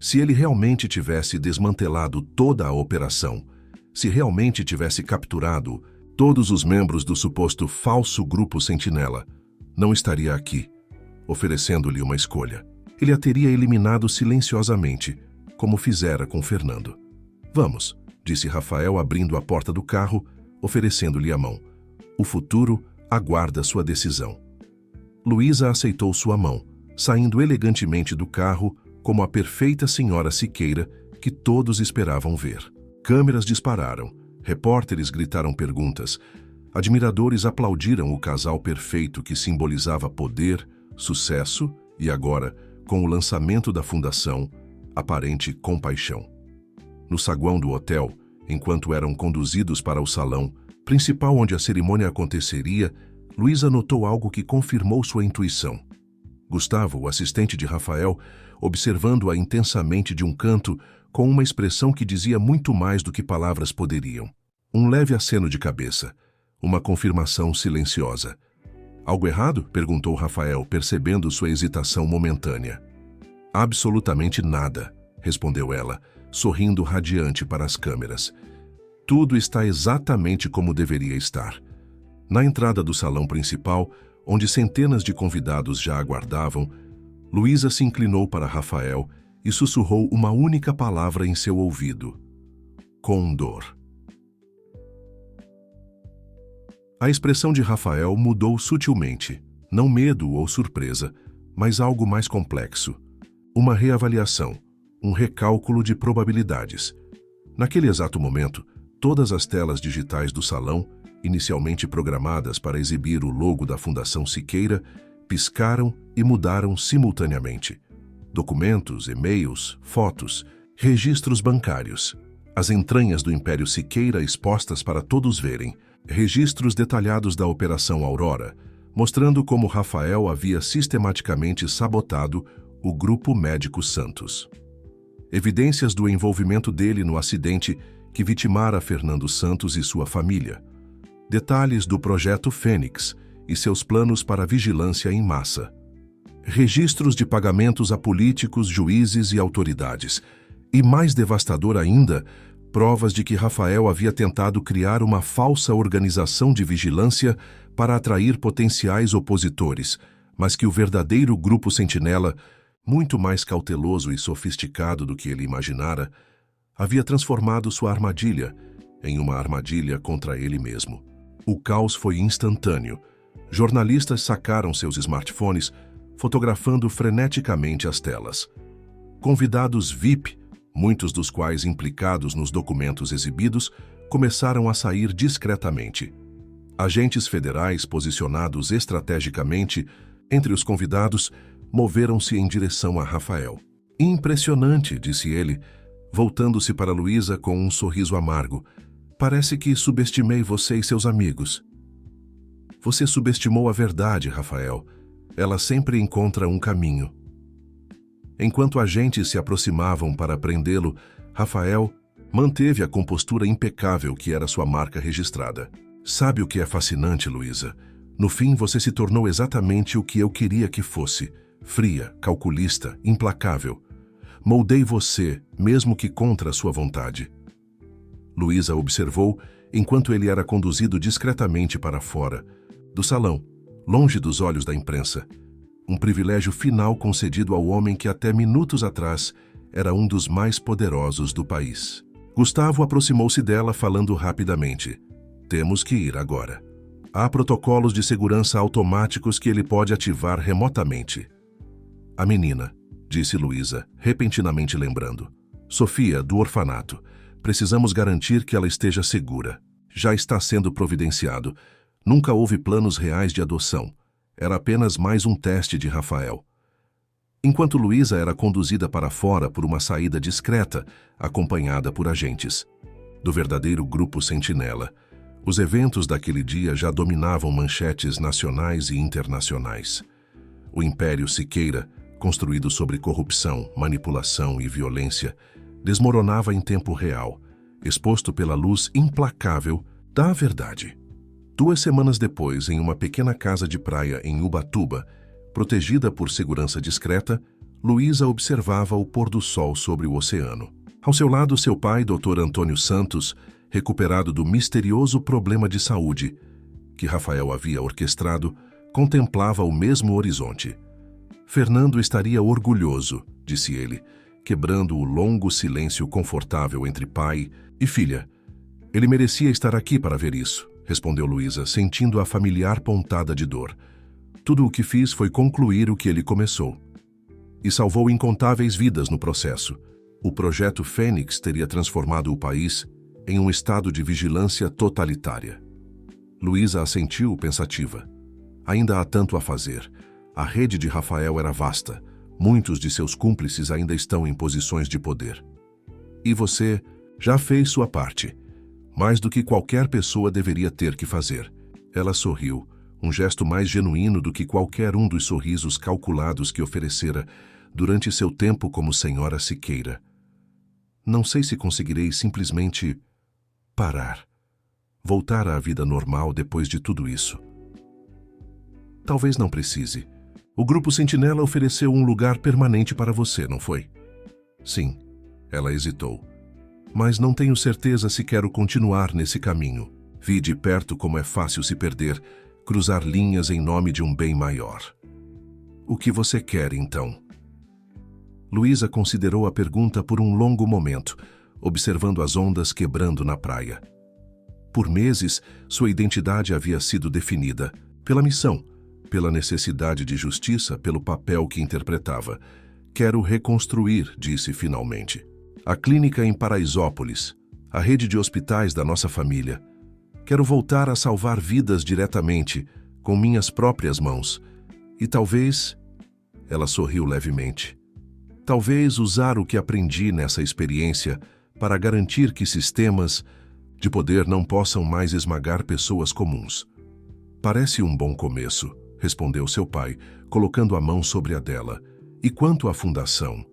Se ele realmente tivesse desmantelado toda a operação, se realmente tivesse capturado todos os membros do suposto falso Grupo Sentinela, não estaria aqui, oferecendo-lhe uma escolha. Ele a teria eliminado silenciosamente, como fizera com Fernando. Vamos, disse Rafael abrindo a porta do carro, oferecendo-lhe a mão. O futuro aguarda sua decisão. Luísa aceitou sua mão, saindo elegantemente do carro como a perfeita senhora Siqueira que todos esperavam ver. Câmeras dispararam, repórteres gritaram perguntas, admiradores aplaudiram o casal perfeito que simbolizava poder, sucesso e agora, com o lançamento da fundação, aparente compaixão. No saguão do hotel, enquanto eram conduzidos para o salão principal onde a cerimônia aconteceria, Luísa notou algo que confirmou sua intuição. Gustavo, o assistente de Rafael, observando-a intensamente de um canto, com uma expressão que dizia muito mais do que palavras poderiam. Um leve aceno de cabeça. Uma confirmação silenciosa. Algo errado? Perguntou Rafael, percebendo sua hesitação momentânea. Absolutamente nada, respondeu ela, sorrindo radiante para as câmeras. Tudo está exatamente como deveria estar. Na entrada do salão principal, onde centenas de convidados já aguardavam, Luísa se inclinou para Rafael e sussurrou uma única palavra em seu ouvido: Condor. A expressão de Rafael mudou sutilmente, não medo ou surpresa, mas algo mais complexo. Uma reavaliação, um recálculo de probabilidades. Naquele exato momento, todas as telas digitais do salão, inicialmente programadas para exibir o logo da Fundação Siqueira, piscaram e mudaram simultaneamente. Documentos, e-mails, fotos, registros bancários. As entranhas do Império Siqueira expostas para todos verem. Registros detalhados da Operação Aurora, mostrando como Rafael havia sistematicamente sabotado o Grupo Médico Santos. Evidências do envolvimento dele no acidente que vitimara Fernando Santos e sua família. Detalhes do Projeto Fênix e seus planos para vigilância em massa. Registros de pagamentos a políticos, juízes e autoridades. E mais devastador ainda, provas de que Rafael havia tentado criar uma falsa organização de vigilância para atrair potenciais opositores, mas que o verdadeiro Grupo Sentinela, muito mais cauteloso e sofisticado do que ele imaginara, havia transformado sua armadilha em uma armadilha contra ele mesmo. O caos foi instantâneo. Jornalistas sacaram seus smartphones, fotografando freneticamente as telas. Convidados VIP, muitos dos quais implicados nos documentos exibidos, começaram a sair discretamente. Agentes federais posicionados estrategicamente entre os convidados moveram-se em direção a Rafael. Impressionante, disse ele, voltando-se para Luísa com um sorriso amargo. Parece que subestimei você e seus amigos. Você subestimou a verdade, Rafael. Ela sempre encontra um caminho. Enquanto agentes se aproximavam para prendê-lo, Rafael manteve a compostura impecável que era sua marca registrada. Sabe o que é fascinante, Luísa? No fim, você se tornou exatamente o que eu queria que fosse. Fria, calculista, implacável. Moldei você, mesmo que contra a sua vontade. Luísa observou enquanto ele era conduzido discretamente para fora do salão, longe dos olhos da imprensa. Um privilégio final concedido ao homem que até minutos atrás era um dos mais poderosos do país. Gustavo aproximou-se dela falando rapidamente. Temos que ir agora. Há protocolos de segurança automáticos que ele pode ativar remotamente. A menina, disse Luísa, repentinamente lembrando. Sofia, do orfanato. Precisamos garantir que ela esteja segura. Já está sendo providenciado. Nunca houve planos reais de adoção. Era apenas mais um teste de Rafael. Enquanto Luísa era conduzida para fora por uma saída discreta, acompanhada por agentes do verdadeiro Grupo Sentinela, os eventos daquele dia já dominavam manchetes nacionais e internacionais. O Império Siqueira, construído sobre corrupção, manipulação e violência, desmoronava em tempo real, exposto pela luz implacável da verdade. 2 semanas depois, em uma pequena casa de praia em Ubatuba, protegida por segurança discreta, Luísa observava o pôr do sol sobre o oceano. Ao seu lado, seu pai, Dr. Antônio Santos, recuperado do misterioso problema de saúde que Rafael havia orquestrado, contemplava o mesmo horizonte. Fernando estaria orgulhoso, disse ele, quebrando o longo silêncio confortável entre pai e filha. Ele merecia estar aqui para ver isso, respondeu Luísa, sentindo a familiar pontada de dor. Tudo o que fiz foi concluir o que ele começou. E salvou incontáveis vidas no processo. O Projeto Fênix teria transformado o país em um estado de vigilância totalitária. Luísa assentiu pensativa. Ainda há tanto a fazer. A rede de Rafael era vasta. Muitos de seus cúmplices ainda estão em posições de poder. E você já fez sua parte. Mais do que qualquer pessoa deveria ter que fazer. Ela sorriu, um gesto mais genuíno do que qualquer um dos sorrisos calculados que oferecera durante seu tempo como senhora Siqueira. Não sei se conseguirei simplesmente parar. voltar à vida normal depois de tudo isso. Talvez não precise. O Grupo Sentinela ofereceu um lugar permanente para você, não foi? Sim, ela hesitou. Mas não tenho certeza se quero continuar nesse caminho. Vi de perto como é fácil se perder, cruzar linhas em nome de um bem maior. O que você quer, então? Luísa considerou a pergunta por um longo momento, observando as ondas quebrando na praia. Por meses, sua identidade havia sido definida pela missão, pela necessidade de justiça, pelo papel que interpretava. Quero reconstruir, disse finalmente. A clínica em Paraisópolis, a rede de hospitais da nossa família. Quero voltar a salvar vidas diretamente, com minhas próprias mãos. E talvez... Ela sorriu levemente. Talvez usar o que aprendi nessa experiência para garantir que sistemas de poder não possam mais esmagar pessoas comuns. Parece um bom começo, respondeu seu pai, colocando a mão sobre a dela. E quanto à fundação?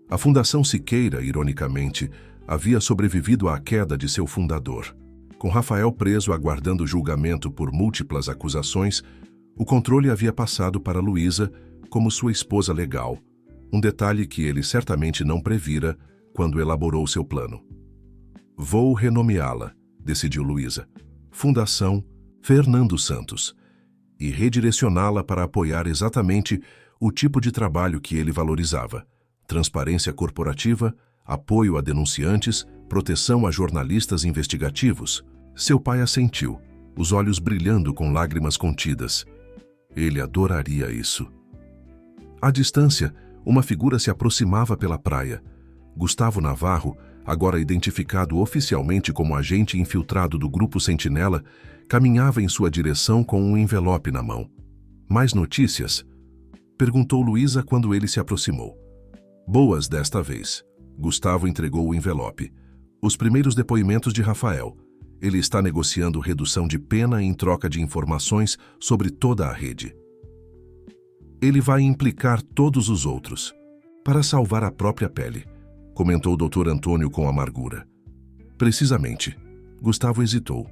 A Fundação Siqueira, ironicamente, havia sobrevivido à queda de seu fundador. Com Rafael preso aguardando julgamento por múltiplas acusações, o controle havia passado para Luísa como sua esposa legal, um detalhe que ele certamente não previra quando elaborou seu plano. Vou renomeá-la, decidiu Luísa. Fundação Fernando Santos, e redirecioná-la para apoiar exatamente o tipo de trabalho que ele valorizava: transparência corporativa, apoio a denunciantes, proteção a jornalistas investigativos. Seu pai assentiu, os olhos brilhando com lágrimas contidas. Ele adoraria isso. À distância, uma figura se aproximava pela praia. Gustavo Navarro, agora identificado oficialmente como agente infiltrado do Grupo Sentinela, caminhava em sua direção com um envelope na mão. Mais notícias? Perguntou Luísa quando ele se aproximou. Boas desta vez. Gustavo entregou o envelope. Os primeiros depoimentos de Rafael. Ele está negociando redução de pena em troca de informações sobre toda a rede. Ele vai implicar todos os outros, para salvar a própria pele, comentou o Dr. Antônio com amargura. Precisamente. Gustavo hesitou.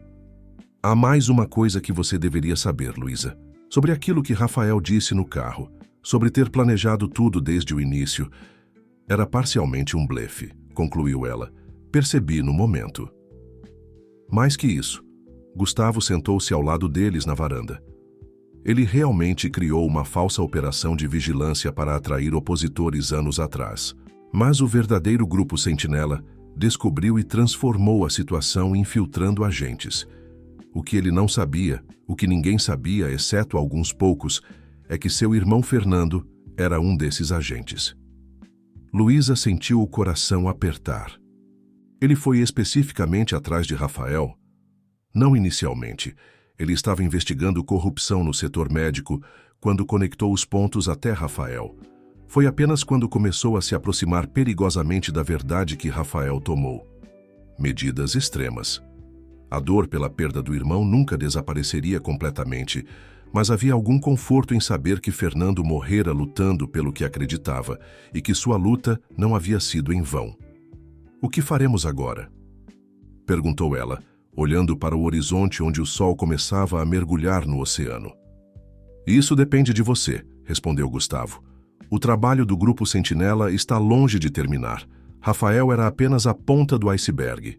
Há mais uma coisa que você deveria saber, Luísa. Sobre aquilo que Rafael disse no carro, sobre ter planejado tudo desde o início. Era parcialmente um blefe, concluiu ela. Percebi no momento. Mais que isso, Gustavo sentou-se ao lado deles na varanda. Ele realmente criou uma falsa operação de vigilância para atrair opositores anos atrás. Mas o verdadeiro Grupo Sentinela descobriu e transformou a situação infiltrando agentes. O que ele não sabia, o que ninguém sabia, exceto alguns poucos, é que seu irmão Fernando era um desses agentes. Luísa sentiu o coração apertar. Ele foi especificamente atrás de Rafael? Não inicialmente. Ele estava investigando corrupção no setor médico quando conectou os pontos até Rafael. Foi apenas quando começou a se aproximar perigosamente da verdade que Rafael tomou medidas extremas. A dor pela perda do irmão nunca desapareceria completamente, mas havia algum conforto em saber que Fernando morrera lutando pelo que acreditava e que sua luta não havia sido em vão. O que faremos agora? Perguntou ela, olhando para o horizonte onde o sol começava a mergulhar no oceano. Isso depende de você, respondeu Gustavo. O trabalho do Grupo Sentinela está longe de terminar. Rafael era apenas a ponta do iceberg.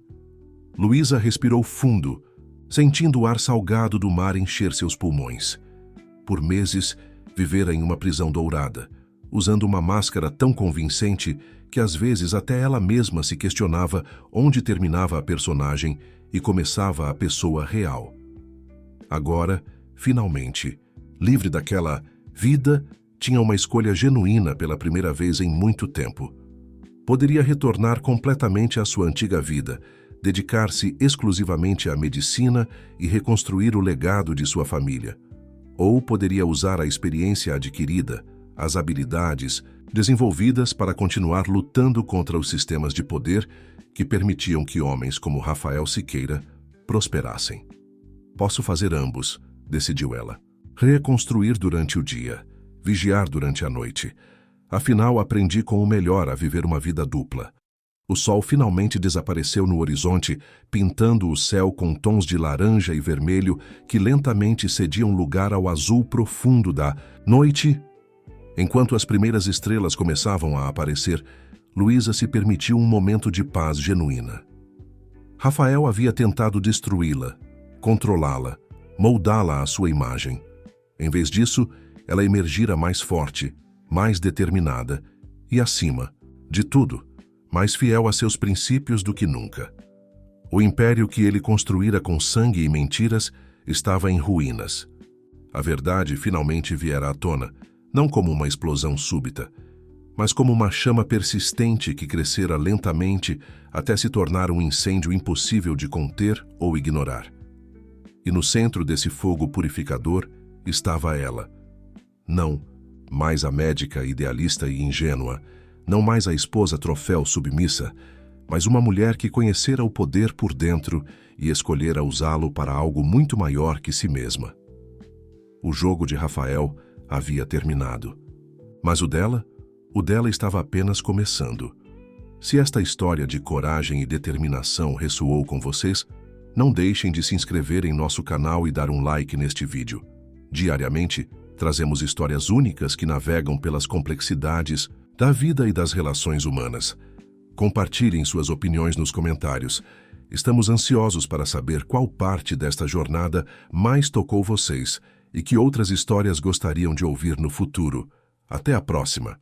Luísa respirou fundo, sentindo o ar salgado do mar encher seus pulmões. Por meses, vivera em uma prisão dourada, usando uma máscara tão convincente que às vezes até ela mesma se questionava onde terminava a personagem e começava a pessoa real. Agora, finalmente, livre daquela vida, tinha uma escolha genuína pela primeira vez em muito tempo. Poderia retornar completamente à sua antiga vida, dedicar-se exclusivamente à medicina e reconstruir o legado de sua família. Ou poderia usar a experiência adquirida, as habilidades desenvolvidas para continuar lutando contra os sistemas de poder que permitiam que homens como Rafael Siqueira prosperassem. Posso fazer ambos, decidiu ela. Reconstruir durante o dia, vigiar durante a noite. Afinal, aprendi com o melhor a viver uma vida dupla. O sol finalmente desapareceu no horizonte, pintando o céu com tons de laranja e vermelho que lentamente cediam lugar ao azul profundo da noite. Enquanto as primeiras estrelas começavam a aparecer, Luísa se permitiu um momento de paz genuína. Rafael havia tentado destruí-la, controlá-la, moldá-la à sua imagem. Em vez disso, ela emergira mais forte, mais determinada e, acima de tudo, mais fiel a seus princípios do que nunca. O império que ele construíra com sangue e mentiras estava em ruínas. A verdade finalmente viera à tona, não como uma explosão súbita, mas como uma chama persistente que crescera lentamente até se tornar um incêndio impossível de conter ou ignorar. E no centro desse fogo purificador estava ela. Não mais a médica idealista e ingênua, não mais a esposa troféu submissa, mas uma mulher que conhecera o poder por dentro e escolhera usá-lo para algo muito maior que si mesma. O jogo de Rafael havia terminado. Mas o dela estava apenas começando. Se esta história de coragem e determinação ressoou com vocês, não deixem de se inscrever em nosso canal e dar um like neste vídeo. Diariamente, trazemos histórias únicas que navegam pelas complexidades da vida e das relações humanas. Compartilhem suas opiniões nos comentários. Estamos ansiosos para saber qual parte desta jornada mais tocou vocês e que outras histórias gostariam de ouvir no futuro. Até a próxima!